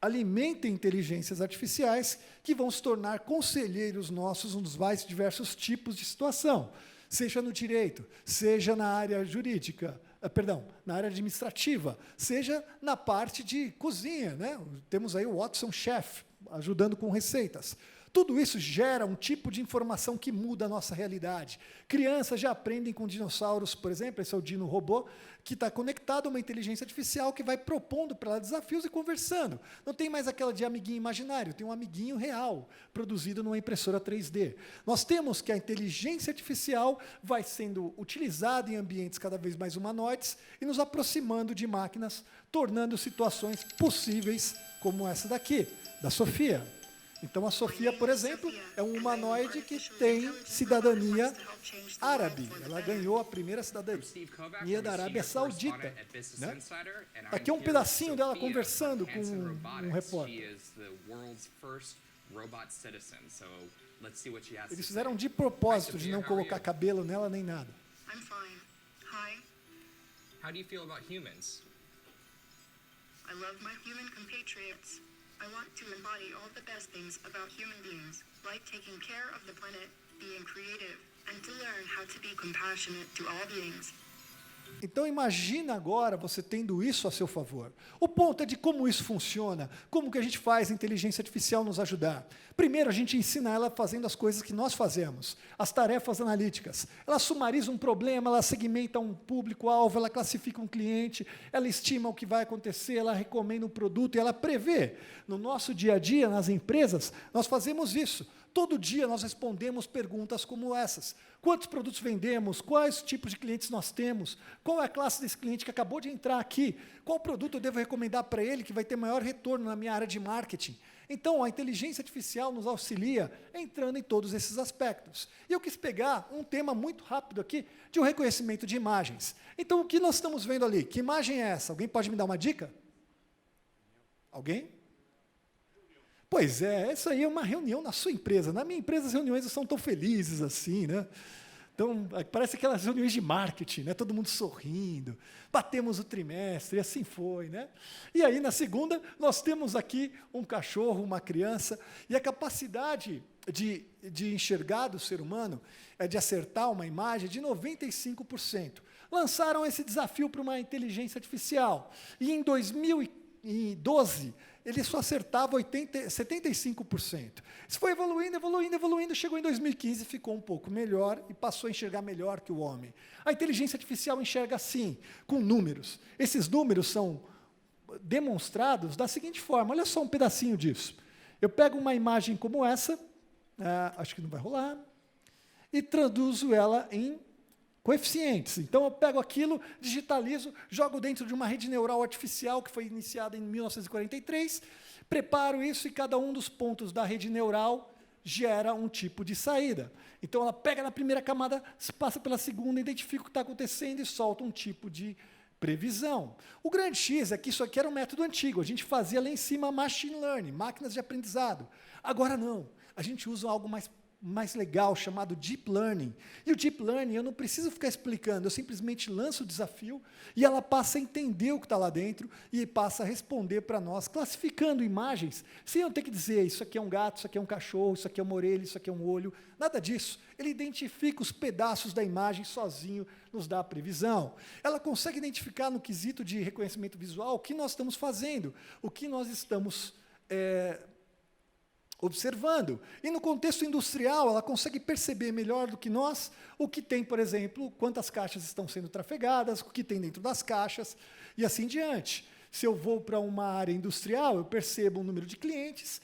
F: alimentem inteligências artificiais que vão se tornar conselheiros nossos nos mais diversos tipos de situação, seja no direito, seja na área jurídica, na área administrativa, seja na parte de cozinha, né? Temos aí o Watson Chef, ajudando com receitas. Tudo isso gera um tipo de informação que muda a nossa realidade. Crianças já aprendem com dinossauros, por exemplo, esse é o Dino Robô, que está conectado a uma inteligência artificial que vai propondo para ela desafios e conversando. Não tem mais aquela de amiguinho imaginário, tem um amiguinho real, produzido numa impressora 3D. Nós temos que a inteligência artificial vai sendo utilizada em ambientes cada vez mais humanoides e nos aproximando de máquinas, tornando situações possíveis como essa daqui, da Sofia. Então, a Sofia, por exemplo, é um humanoide que tem cidadania árabe. Ela ganhou a primeira cidadania da Arábia Saudita, né? Aqui é um pedacinho dela conversando com um repórter. Eles fizeram de propósito de não colocar cabelo nela nem nada.
G: I'm fine. Hi.
H: How do you feel about humans?
G: I love my human compatriots. I want to embody all the best things about human beings, like taking care of the planet, being creative, and to learn how to be compassionate to all beings.
F: Então, imagina agora você tendo isso a seu favor. O ponto é de como isso funciona, como que a gente faz a inteligência artificial nos ajudar. Primeiro, a gente ensina ela fazendo as coisas que nós fazemos, as tarefas analíticas. Ela sumariza um problema, ela segmenta um público-alvo, ela classifica um cliente, ela estima o que vai acontecer, ela recomenda um produto e ela prevê. No nosso dia a dia, nas empresas, nós fazemos isso. Todo dia nós respondemos perguntas como essas. Quantos produtos vendemos? Quais tipos de clientes nós temos? Qual é a classe desse cliente que acabou de entrar aqui? Qual produto eu devo recomendar para ele que vai ter maior retorno na minha área de marketing? Então, a inteligência artificial nos auxilia entrando em todos esses aspectos. E eu quis pegar um tema muito rápido aqui de um reconhecimento de imagens. Então, o que nós estamos vendo ali? Que imagem é essa? Alguém pode me dar uma dica? Alguém? Pois é, essa aí é uma reunião na sua empresa. Na minha empresa, as reuniões não são tão felizes assim, né? Então, parece aquelas reuniões de marketing, né? Todo mundo sorrindo, batemos o trimestre, e assim foi, né? E aí, na segunda, nós temos aqui um cachorro, uma criança, e a capacidade de enxergar do ser humano, de acertar uma imagem, de 95%. Lançaram esse desafio para uma inteligência artificial, e em 2012, ele só acertava 75%. Isso foi evoluindo, chegou em 2015, ficou um pouco melhor e passou a enxergar melhor que o homem. A inteligência artificial enxerga assim, com números. Esses números são demonstrados da seguinte forma, olha só um pedacinho disso. Eu pego uma imagem como essa, acho que não vai rolar, e traduzo ela em coeficientes. Então, eu pego aquilo, digitalizo, jogo dentro de uma rede neural artificial que foi iniciada em 1943, preparo isso e cada um dos pontos da rede neural gera um tipo de saída. Então, ela pega na primeira camada, passa pela segunda, identifica o que está acontecendo e solta um tipo de Previsão. O grande X é que isso aqui era um método antigo. A gente fazia lá em cima machine learning, máquinas de aprendizado. Agora não. A gente usa algo mais legal, chamado Deep Learning. E o Deep Learning, eu não preciso ficar explicando, eu simplesmente lanço o desafio e ela passa a entender o que está lá dentro e passa a responder para nós, classificando imagens, sem eu ter que dizer, isso aqui é um gato, isso aqui é um cachorro, isso aqui é uma orelha, isso aqui é um olho, nada disso. Ele identifica os pedaços da imagem sozinho, nos dá a previsão. Ela consegue identificar no quesito de reconhecimento visual o que nós estamos fazendo, o que nós estamos observando. E no contexto industrial, ela consegue perceber melhor do que nós o que tem, por exemplo, quantas caixas estão sendo trafegadas, o que tem dentro das caixas, e assim diante. Se eu vou para uma área industrial, eu percebo o número de clientes,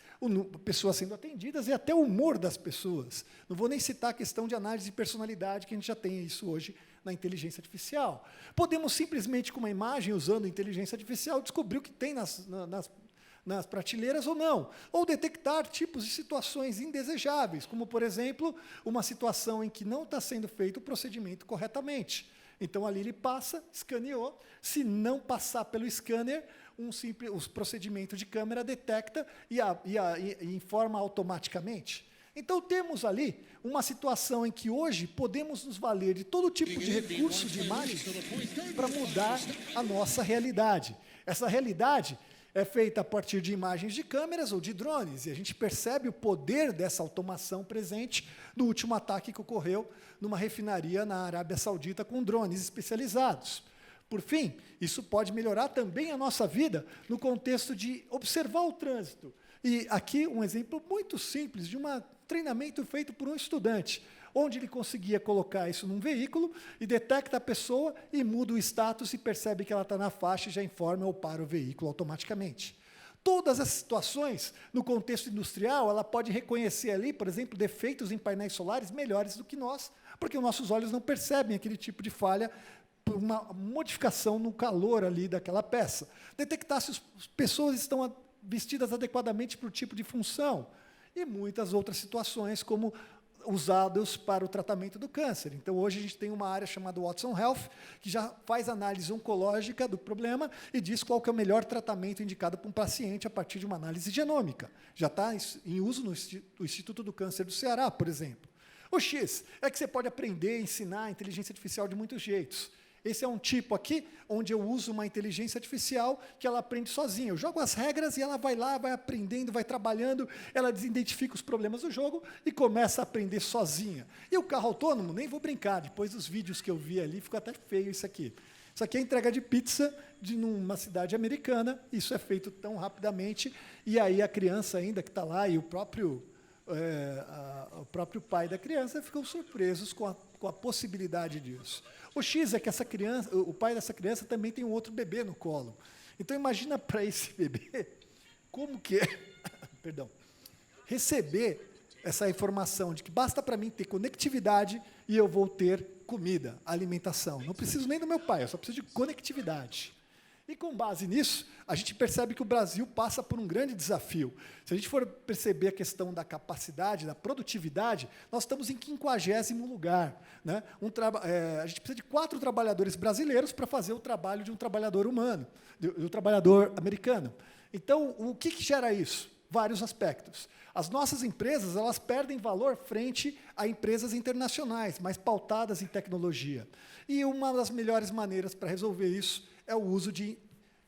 F: pessoas sendo atendidas e até o humor das pessoas. Não vou nem citar a questão de análise de personalidade, que a gente já tem isso hoje na inteligência artificial. Podemos simplesmente, com uma imagem, usando inteligência artificial, descobrir o que tem nas prateleiras ou não, ou detectar tipos de situações indesejáveis, como, por exemplo, uma situação em que não está sendo feito o procedimento corretamente. Então, ali ele passa, escaneou, se não passar pelo scanner, o procedimento de câmera detecta e informa automaticamente. Então, temos ali uma situação em que hoje podemos nos valer de todo tipo de recurso de imagem para mudar a nossa realidade. Essa realidade é feita a partir de imagens de câmeras ou de drones, e a gente percebe o poder dessa automação presente no último ataque que ocorreu numa refinaria na Arábia Saudita com drones especializados. Por fim, isso pode melhorar também a nossa vida no contexto de observar o trânsito. E aqui um exemplo muito simples de um treinamento feito por um estudante, onde ele conseguia colocar isso num veículo e detecta a pessoa e muda o status e percebe que ela está na faixa e já informa ou para o veículo automaticamente. Todas as situações, no contexto industrial, ela pode reconhecer ali, por exemplo, defeitos em painéis solares melhores do que nós, porque os nossos olhos não percebem aquele tipo de falha por uma modificação no calor ali daquela peça. Detectar se as pessoas estão vestidas adequadamente para o tipo de função e muitas outras situações, como usados para o tratamento do câncer. Então, hoje a gente tem uma área chamada Watson Health, que já faz análise oncológica do problema e diz qual que é o melhor tratamento indicado para um paciente a partir de uma análise genômica. Já está em uso no Instituto do Câncer do Ceará, por exemplo. O X é que você pode aprender, ensinar a inteligência artificial de muitos jeitos. Esse é um tipo aqui, onde eu uso uma inteligência artificial que ela aprende sozinha. Eu jogo as regras e ela vai lá, vai aprendendo, vai trabalhando, ela identifica os problemas do jogo e começa a aprender sozinha. E o carro autônomo, nem vou brincar, depois dos vídeos que eu vi ali, ficou até feio isso aqui. Isso aqui é entrega de pizza numa cidade americana, isso é feito tão rapidamente, e aí a criança ainda que está lá, e o próprio pai da criança ficam surpresos com a possibilidade disso. O X é que o pai dessa criança também tem um outro bebê no colo. Então, imagina para esse bebê como que é receber essa informação de que basta para mim ter conectividade e eu vou ter comida, alimentação. Não preciso nem do meu pai, eu só preciso de conectividade. E, com base nisso, a gente percebe que o Brasil passa por um grande desafio. Se a gente for perceber a questão da capacidade, da produtividade, nós estamos em 50º lugar. Né? A gente precisa de 4 trabalhadores brasileiros para fazer o trabalho de um trabalhador humano, de um trabalhador americano. Então, o que gera isso? Vários aspectos. As nossas empresas, elas perdem valor frente a empresas internacionais, mais pautadas em tecnologia. E uma das melhores maneiras para resolver isso é o uso de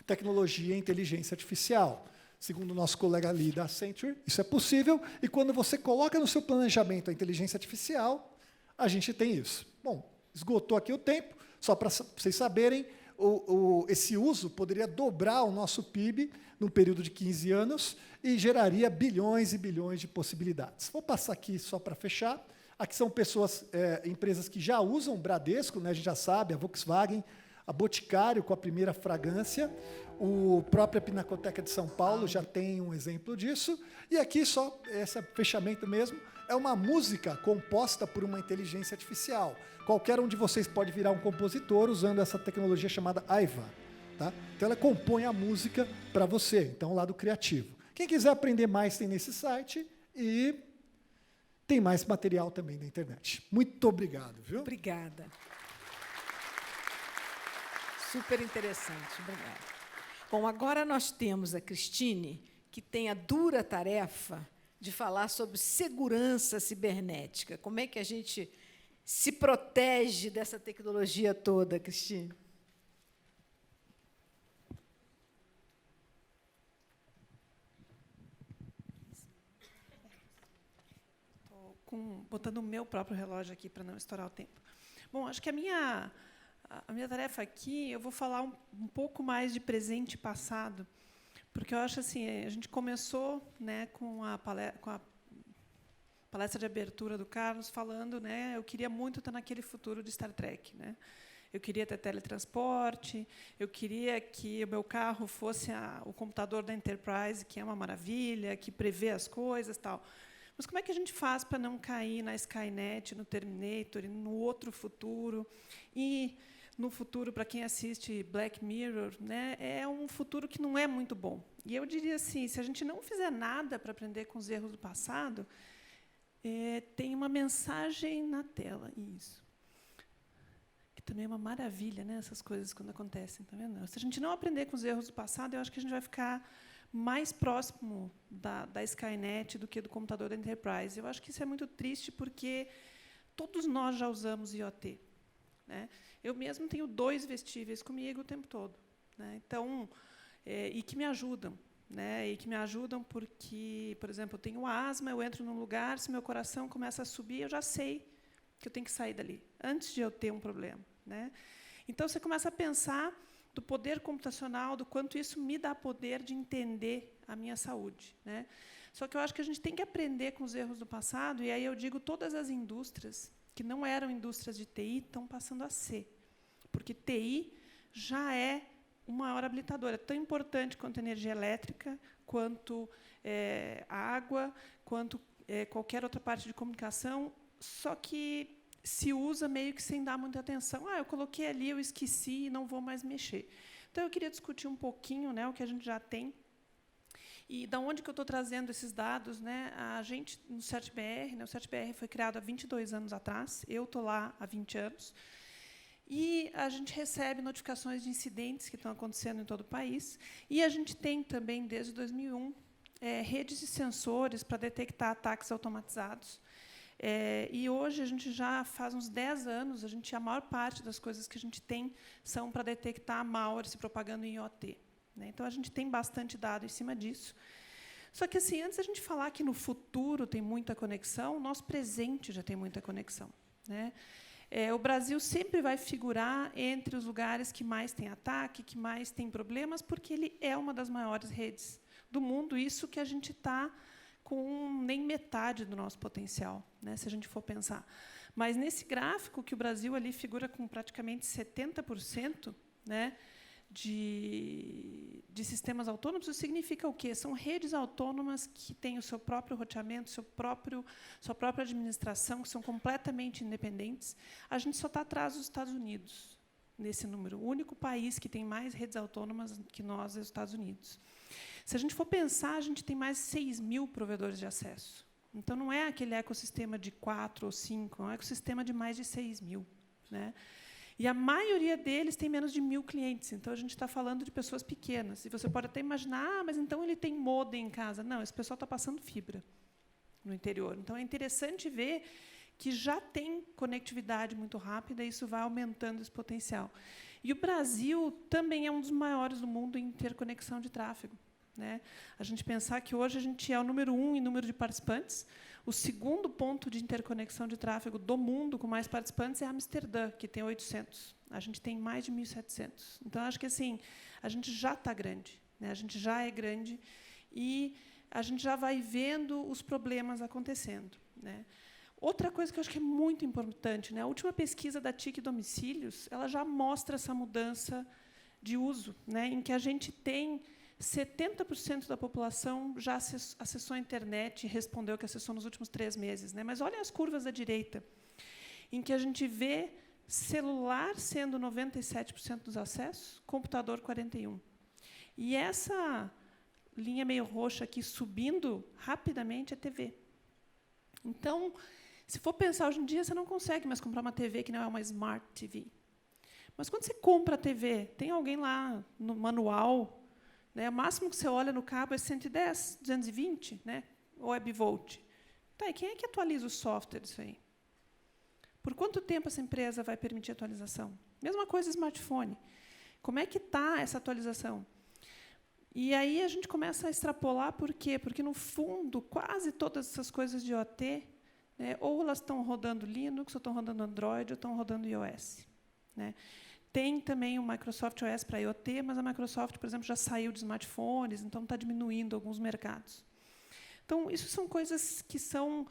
F: tecnologia e inteligência artificial. Segundo o nosso colega ali da Accenture, isso é possível, e quando você coloca no seu planejamento a inteligência artificial, a gente tem isso. Bom, esgotou aqui o tempo, só para vocês saberem, esse uso poderia dobrar o nosso PIB num período de 15 anos e geraria bilhões e bilhões de possibilidades. Vou passar aqui só para fechar. Aqui são empresas que já usam o Bradesco, né, a gente já sabe, a Volkswagen, a Boticário com a primeira fragrância, a própria Pinacoteca de São Paulo já tem um exemplo disso, e aqui só esse fechamento mesmo, é uma música composta por uma inteligência artificial. Qualquer um de vocês pode virar um compositor usando essa tecnologia chamada AIVA. Tá? Então, ela compõe a música para você, então, o lado criativo. Quem quiser aprender mais tem nesse site e tem mais material também na internet. Muito obrigado. Viu?
B: Obrigada. Super interessante. Obrigada. Bom, agora nós temos a Cristine, que tem a dura tarefa de falar sobre segurança cibernética. Como é que a gente se protege dessa tecnologia toda, Cristine?
I: Botando o meu próprio relógio aqui para não estourar o tempo. Bom, acho que a minha tarefa aqui, eu vou falar um pouco mais de presente e passado, porque eu acho assim, a gente começou, né, com a palestra de abertura do Carlos falando, né, eu queria muito estar naquele futuro de Star Trek, né? Eu queria ter teletransporte, eu queria que o meu carro fosse o computador da Enterprise, que é uma maravilha, que prevê as coisas, tal. Mas como é que a gente faz para não cair na Skynet, no Terminator, e no outro futuro? E no futuro, para quem assiste Black Mirror, né, é um futuro que não é muito bom. E eu diria assim, se a gente não fizer nada para aprender com os erros do passado, tem uma mensagem na tela. Isso. Que também é uma maravilha, né, essas coisas quando acontecem. Tá vendo? Se a gente não aprender com os erros do passado, eu acho que a gente vai ficar mais próximo da Skynet do que do computador da Enterprise. Eu acho que isso é muito triste, porque todos nós já usamos IoT. Né? Eu mesmo tenho 2 vestíveis comigo o tempo todo. Né? Então, e que me ajudam. Né? E que me ajudam porque, por exemplo, eu tenho asma, eu entro num lugar, se meu coração começa a subir, eu já sei que eu tenho que sair dali, antes de eu ter um problema. Né? Então, você começa a pensar do poder computacional, do quanto isso me dá poder de entender a minha saúde. Né? Só que eu acho que a gente tem que aprender com os erros do passado, e aí eu digo, todas as indústrias que não eram indústrias de TI estão passando a ser, porque TI já é uma maior habilitadora, é tão importante quanto a energia elétrica, quanto a água, quanto qualquer outra parte de comunicação, só que se usa meio que sem dar muita atenção. Eu coloquei ali, eu esqueci e não vou mais mexer. Então, eu queria discutir um pouquinho, né, o que a gente já tem. E da onde que eu estou trazendo esses dados? Né? A gente, no CertBR, né, o CertBR foi criado há 22 anos atrás, eu estou lá há 20 anos, e a gente recebe notificações de incidentes que estão acontecendo em todo o país, e a gente tem também, desde 2001, redes de sensores para detectar ataques automatizados. E hoje, a gente já faz uns 10 anos, a maior parte das coisas que a gente tem são para detectar malware se propagando em IoT. Né? Então, a gente tem bastante dado em cima disso. Só que, assim, antes da gente falar que no futuro tem muita conexão, o nosso presente já tem muita conexão. Né? O Brasil sempre vai figurar entre os lugares que mais tem ataque, que mais tem problemas, porque ele é uma das maiores redes do mundo, isso que a gente está com nem metade do nosso potencial, né, se a gente for pensar. Mas, nesse gráfico, que o Brasil ali figura com praticamente 70%, né, de sistemas autônomos, isso significa o quê? São redes autônomas que têm o seu próprio roteamento, sua própria administração, que são completamente independentes. A gente só está atrás dos Estados Unidos, nesse número. O único país que tem mais redes autônomas que nós é os Estados Unidos. Se a gente for pensar, a gente tem mais de 6.000 provedores de acesso. Então, não é aquele ecossistema de 4 ou 5, é um ecossistema de mais de 6.000. Né? E a maioria deles tem menos de 1.000 clientes. Então, a gente está falando de pessoas pequenas. E você pode até imaginar, mas então ele tem modem em casa. Não, esse pessoal está passando fibra no interior. Então, é interessante ver que já tem conectividade muito rápida, e isso vai aumentando esse potencial. E o Brasil também é um dos maiores do mundo em interconexão de tráfego. Né? A gente pensar que hoje a gente é o número 1 em número de participantes. O segundo ponto de interconexão de tráfego do mundo com mais participantes é Amsterdã, que tem 800. A gente tem mais de 1.700. Então, acho que assim, a gente já está grande. Né? A gente já é grande e a gente já vai vendo os problemas acontecendo. Né? Outra coisa que eu acho que é muito importante, né? A última pesquisa da TIC Domicílios, ela já mostra essa mudança de uso, né? Em que a gente tem 70% da população já acessou a internet e respondeu que acessou nos últimos 3 meses. Né? Mas olhem as curvas à direita, em que a gente vê celular sendo 97% dos acessos, computador 41%. E essa linha meio roxa aqui subindo rapidamente é TV. Então, se for pensar hoje em dia, você não consegue mais comprar uma TV que não é uma Smart TV. Mas quando você compra a TV, tem alguém lá no manual, né? O máximo que você olha no cabo é 110, 220, né? Ou é bivolt. Tá, e quem é que atualiza o software disso aí? Por quanto tempo essa empresa vai permitir atualização? Mesma coisa smartphone. Como é que está essa atualização? E aí a gente começa a extrapolar, por quê? Porque, no fundo, quase todas essas coisas de IoT, né, ou elas estão rodando Linux, ou estão rodando Android, ou estão rodando iOS. Né? Tem também o Microsoft OS para IoT, mas a Microsoft, por exemplo, já saiu de smartphones, então está diminuindo alguns mercados. Então, isso são coisas que são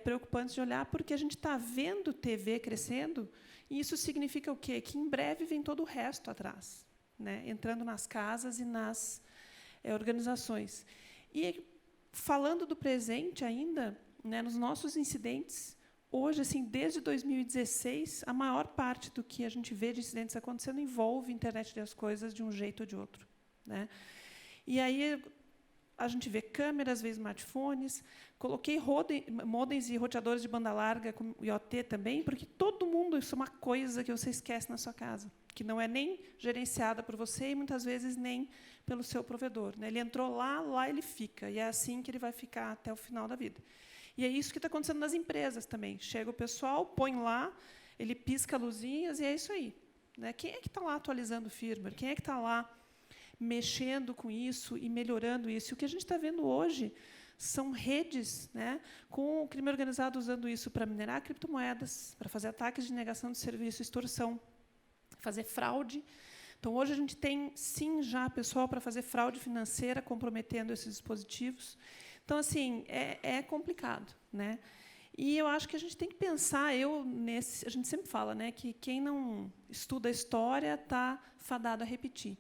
I: preocupantes de olhar, porque a gente está vendo TV crescendo, e isso significa o quê? Que, em breve, vem todo o resto atrás, né? Entrando nas casas e nas organizações. E, falando do presente ainda, né, nos nossos incidentes, hoje, assim, desde 2016, a maior parte do que a gente vê de incidentes acontecendo envolve a internet das coisas de um jeito ou de outro. Né? E aí a gente vê câmeras, vê smartphones. Coloquei modems e roteadores de banda larga com IoT também, porque todo mundo, isso é uma coisa que você esquece na sua casa, que não é nem gerenciada por você e, muitas vezes, nem pelo seu provedor. Né? Ele entrou lá ele fica. E é assim que ele vai ficar até o final da vida. E é isso que está acontecendo nas empresas também. Chega o pessoal, põe lá, ele pisca luzinhas e é isso aí. Né? Quem é que está lá atualizando o firmware? Quem é que está lá mexendo com isso e melhorando isso? E o que a gente está vendo hoje são redes, né, com o crime organizado usando isso para minerar criptomoedas, para fazer ataques de negação de serviço, extorsão, fazer fraude. Então, hoje a gente tem, sim, já pessoal para fazer fraude financeira, comprometendo esses dispositivos. Então, assim, é complicado. Né? E eu acho que a gente tem que pensar, a gente sempre fala, né, que quem não estuda a história está fadado a repetir.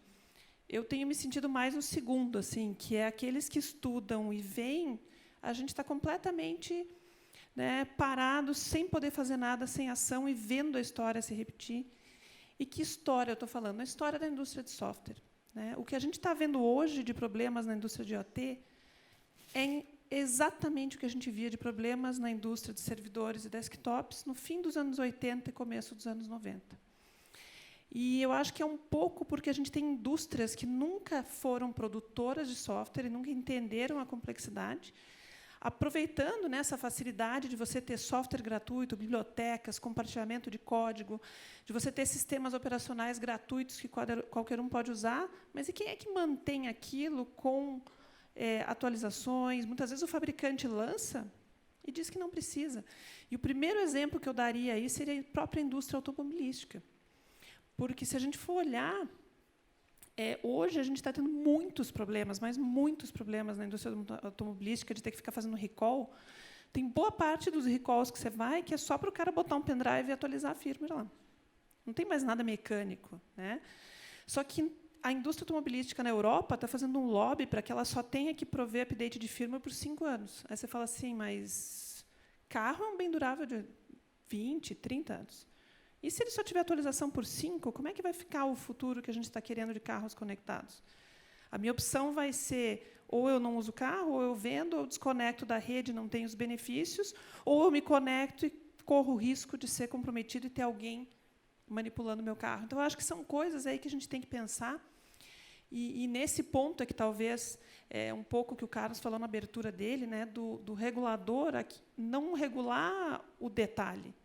I: Eu tenho me sentido mais no segundo, assim, que é aqueles que estudam e veem, a gente está completamente, né, parado, sem poder fazer nada, sem ação, e vendo a história se repetir. E que história eu estou falando? A história da indústria de software. Né? O que a gente está vendo hoje de problemas na indústria de IoT é exatamente o que a gente via de problemas na indústria de servidores e desktops no fim dos anos 80 e começo dos anos 90. E eu acho que é um pouco porque a gente tem indústrias que nunca foram produtoras de software e nunca entenderam a complexidade, aproveitando, né, essa facilidade de você ter software gratuito, bibliotecas, compartilhamento de código, de você ter sistemas operacionais gratuitos que qualquer um pode usar, mas e quem é que mantém aquilo com atualizações? Muitas vezes o fabricante lança e diz que não precisa. E o primeiro exemplo que eu daria aí seria a própria indústria automobilística. Porque, se a gente for olhar, hoje a gente está tendo muitos problemas, mas muitos problemas na indústria automobilística, de ter que ficar fazendo recall. Tem boa parte dos recalls que você vai que é só para o cara botar um pendrive e atualizar a firmware lá. Não tem mais nada mecânico. Né? Só que a indústria automobilística na Europa está fazendo um lobby para que ela só tenha que prover update de firmware por 5 anos. Aí você fala assim, mas carro é um bem durável de 20, 30 anos. E se ele só tiver atualização por 5, como é que vai ficar o futuro que a gente está querendo de carros conectados? A minha opção vai ser, ou eu não uso carro, ou eu vendo, ou eu desconecto da rede, não tenho os benefícios, ou eu me conecto e corro o risco de ser comprometido e ter alguém manipulando o meu carro. Então, eu acho que são coisas aí que a gente tem que pensar. E nesse ponto é que talvez um pouco que o Carlos falou na abertura dele, né, do regulador não regular o detalhe.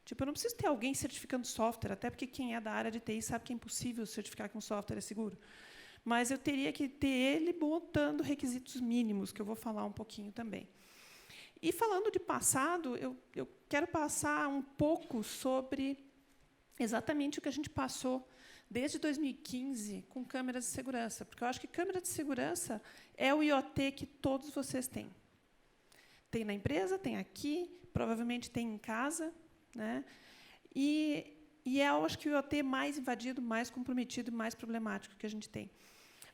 I: Tipo, eu não preciso ter alguém certificando software, até porque quem é da área de TI sabe que é impossível certificar que um software é seguro. Mas eu teria que ter ele botando requisitos mínimos, que eu vou falar um pouquinho também. E, falando de passado, eu quero passar um pouco sobre exatamente o que a gente passou desde 2015 com câmeras de segurança, porque eu acho que câmera de segurança é o IoT que todos vocês têm. Tem na empresa, tem aqui, provavelmente tem em casa. Né? E eu acho que o IoT mais invadido, mais comprometido e mais problemático que a gente tem.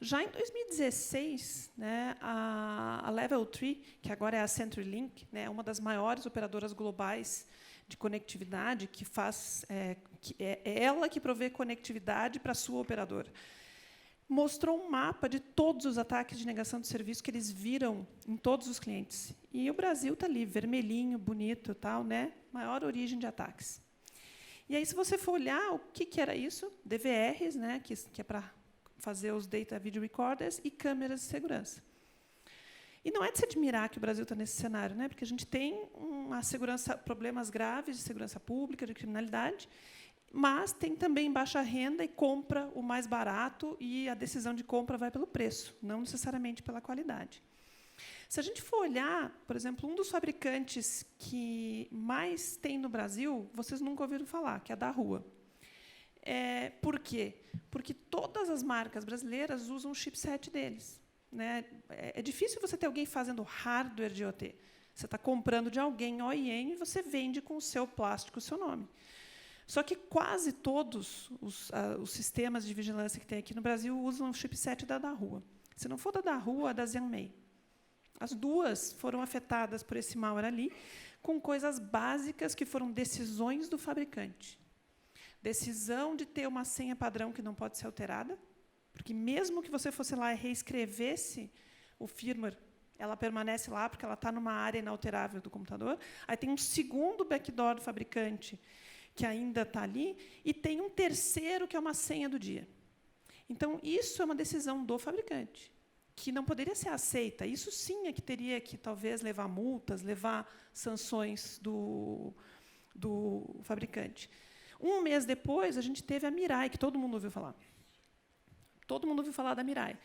I: Já em 2016, né, a Level 3, que agora é a CenturyLink, né, uma das maiores operadoras globais de conectividade, que é ela que provê conectividade para a sua operadora, mostrou um mapa de todos os ataques de negação de serviço que eles viram em todos os clientes. E o Brasil está ali, vermelhinho, bonito, tal, né? Maior origem de ataques. E aí, se você for olhar o que era isso, DVRs, né, que é para fazer os Data Video Recorders, e câmeras de segurança. E não é de se admirar que o Brasil está nesse cenário, né, porque a gente tem problemas graves de segurança pública, de criminalidade, mas tem também baixa renda e compra o mais barato, e a decisão de compra vai pelo preço, não necessariamente pela qualidade. Se a gente for olhar, por exemplo, um dos fabricantes que mais tem no Brasil, vocês nunca ouviram falar, que é a Dahua. Por quê? Porque todas as marcas brasileiras usam o chipset deles, né? É difícil você ter alguém fazendo hardware de IoT. Você está comprando de alguém OEM e você vende com o seu plástico o seu nome. Só que quase todos os sistemas de vigilância que tem aqui no Brasil usam o chipset da Dahua. Se não for da Dahua, é da Xiaomi. As duas foram afetadas por esse malware ali, com coisas básicas que foram decisões do fabricante. Decisão de ter uma senha padrão que não pode ser alterada, porque mesmo que você fosse lá e reescrevesse o firmware, ela permanece lá porque ela está numa área inalterável do computador. Aí tem um segundo backdoor do fabricante que ainda está ali, e tem um terceiro que é uma senha do dia. Então, isso é uma decisão do fabricante, que não poderia ser aceita. Isso sim é que teria que, talvez, levar multas, levar sanções do fabricante. Um mês depois, a gente teve a Mirai, que todo mundo ouviu falar. Todo mundo ouviu falar da Mirai.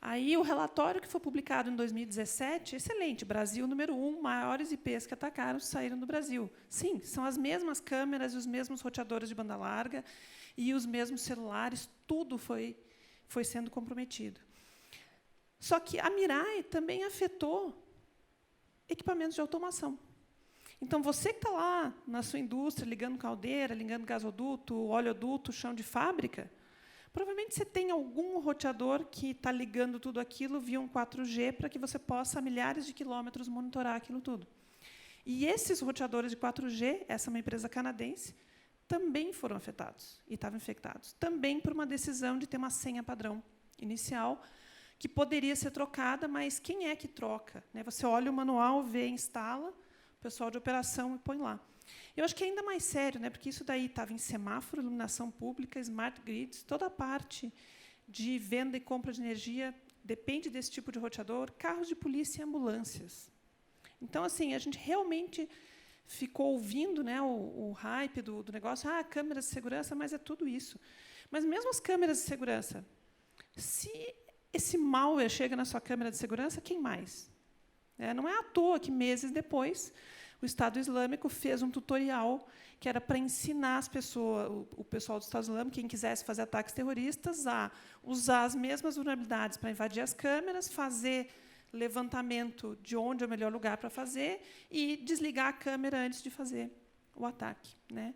I: Aí, o relatório que foi publicado em 2017, excelente, Brasil número 1, maiores IPs que atacaram saíram do Brasil. Sim, são as mesmas câmeras e os mesmos roteadores de banda larga e os mesmos celulares, tudo foi sendo comprometido. Só que a Mirai também afetou equipamentos de automação. Então, você que está lá na sua indústria, ligando caldeira, ligando gasoduto, oleoduto, chão de fábrica, provavelmente você tem algum roteador que está ligando tudo aquilo via um 4G para que você possa, a milhares de quilômetros, monitorar aquilo tudo. E esses roteadores de 4G, essa é uma empresa canadense, também foram afetados e estavam infectados. Também por uma decisão de ter uma senha padrão inicial, que poderia ser trocada, mas quem é que troca? Você olha o manual, vê, instala, o pessoal de operação e põe lá. Eu acho que é ainda mais sério, porque isso daí estava em semáforo, iluminação pública, smart grids, toda a parte de venda e compra de energia depende desse tipo de roteador, carros de polícia e ambulâncias. Então, assim, a gente realmente ficou ouvindo, o hype do negócio, câmeras de segurança, mas é tudo isso. Mas mesmo as câmeras de segurança, se esse malware chega na sua câmera de segurança, quem mais? Não é à toa que, meses depois, o Estado Islâmico fez um tutorial que era para ensinar as pessoas, o pessoal do Estado Islâmico, quem quisesse fazer ataques terroristas, a usar as mesmas vulnerabilidades para invadir as câmeras, fazer levantamento de onde é o melhor lugar para fazer e desligar a câmera antes de fazer o ataque. Eu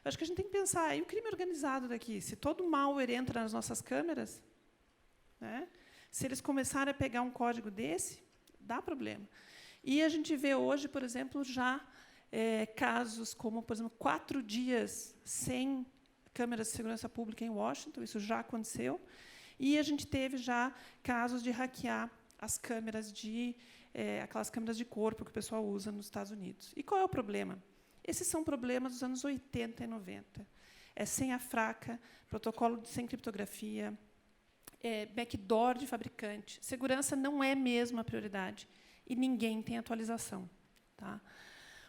I: acho que a gente tem que pensar, e o crime organizado daqui? Se todo malware entra nas nossas câmeras, se eles começarem a pegar um código desse, dá problema. E a gente vê hoje, por exemplo, já casos como, por exemplo, 4 dias sem câmeras de segurança pública em Washington, isso já aconteceu, e a gente teve já casos de hackear as câmeras aquelas câmeras de corpo que o pessoal usa nos Estados Unidos. E qual é o problema? Esses são problemas dos anos 80 e 90. Senha fraca, protocolo sem criptografia, backdoor de fabricante. Segurança não é mesmo a prioridade. E ninguém tem atualização. Tá?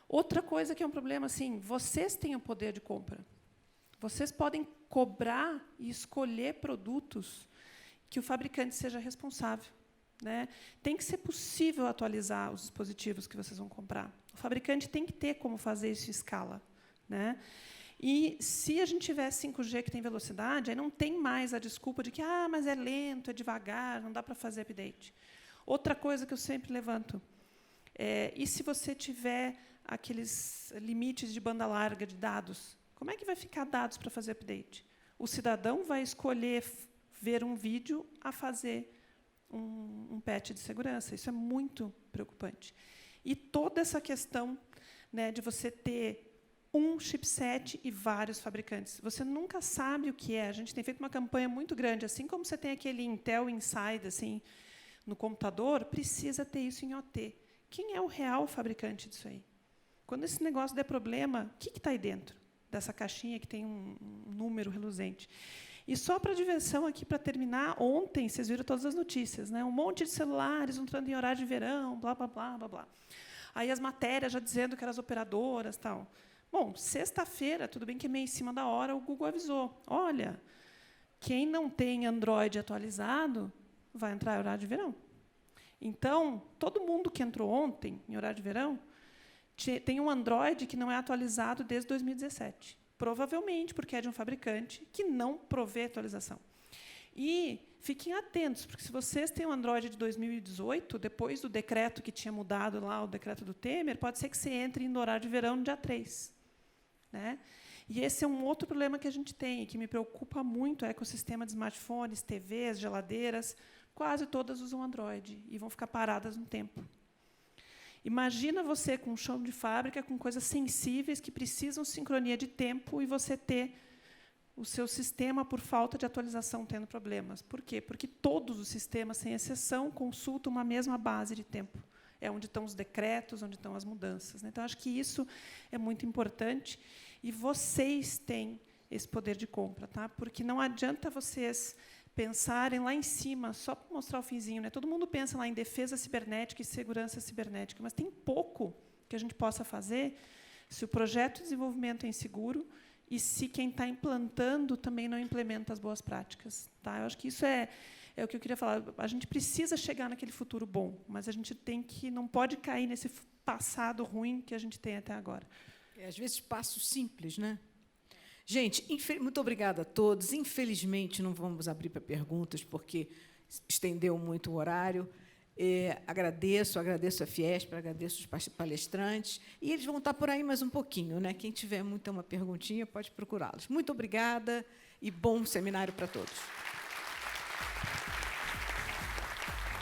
I: Outra coisa que é um problema, assim, vocês têm o poder de compra. Vocês podem cobrar e escolher produtos que o fabricante seja responsável. Tem que ser possível atualizar os dispositivos que vocês vão comprar. O fabricante tem que ter como fazer isso em escala. E se a gente tiver 5G que tem velocidade, aí não tem mais a desculpa de que mas é lento, é devagar, não dá para fazer update. Outra coisa que eu sempre levanto, e se você tiver aqueles limites de banda larga de dados, como é que vai ficar dados para fazer update? O cidadão vai escolher ver um vídeo a fazer um patch de segurança. Isso é muito preocupante. E toda essa questão de você ter um chipset e vários fabricantes. Você nunca sabe o que é. A gente tem feito uma campanha muito grande. Assim como você tem aquele Intel Inside assim, no computador, precisa ter isso em OT. Quem é o real fabricante disso aí? Quando esse negócio der problema, o que está aí dentro? dessa caixinha que tem um número reluzente. E só para diversão aqui, para terminar, ontem, vocês viram todas as notícias, né? Um monte de celulares entrando em horário de verão, blá, blá, blá, blá, blá. Aí as matérias já dizendo que eram as operadoras, tal. Bom, sexta-feira, tudo bem que é meio em cima da hora, o Google avisou, olha, quem não tem Android atualizado vai entrar em horário de verão. Então, todo mundo que entrou ontem em horário de verão tem um Android que não é atualizado desde 2017. Provavelmente porque é de um fabricante que não provê atualização. E fiquem atentos, porque se vocês têm um Android de 2018, depois do decreto que tinha mudado lá, o decreto do Temer, pode ser que você entre no horário de verão no dia 3. Né? E esse é um outro problema que a gente tem, que me preocupa muito, é o ecossistema de smartphones, TVs, geladeiras, quase todas usam Android e vão ficar paradas no tempo. Imagina você com um chão de fábrica, com coisas sensíveis que precisam de sincronia de tempo e você ter o seu sistema, por falta de atualização, tendo problemas. Por quê? Porque todos os sistemas, sem exceção, consultam uma mesma base de tempo. É onde estão os decretos, onde estão as mudanças. Então, acho que isso é muito importante. E vocês têm esse poder de compra, tá? Porque não adianta vocês pensarem lá em cima, só para mostrar o finzinho, né? Todo mundo pensa lá em defesa cibernética e segurança cibernética, mas tem pouco que a gente possa fazer se o projeto de desenvolvimento é inseguro e se quem está implantando também não implementa as boas práticas. Tá? Eu acho que isso é o que eu queria falar. A gente precisa chegar naquele futuro bom, mas a gente não pode cair nesse passado ruim que a gente tem até agora.
B: Às vezes, passos simples, né? Gente, muito obrigada a todos. Infelizmente, não vamos abrir para perguntas, porque estendeu muito o horário. Agradeço a Fiesp, agradeço os palestrantes. E eles vão estar por aí mais um pouquinho, né? Quem tiver uma perguntinha, pode procurá-los. Muito obrigada e bom seminário para todos.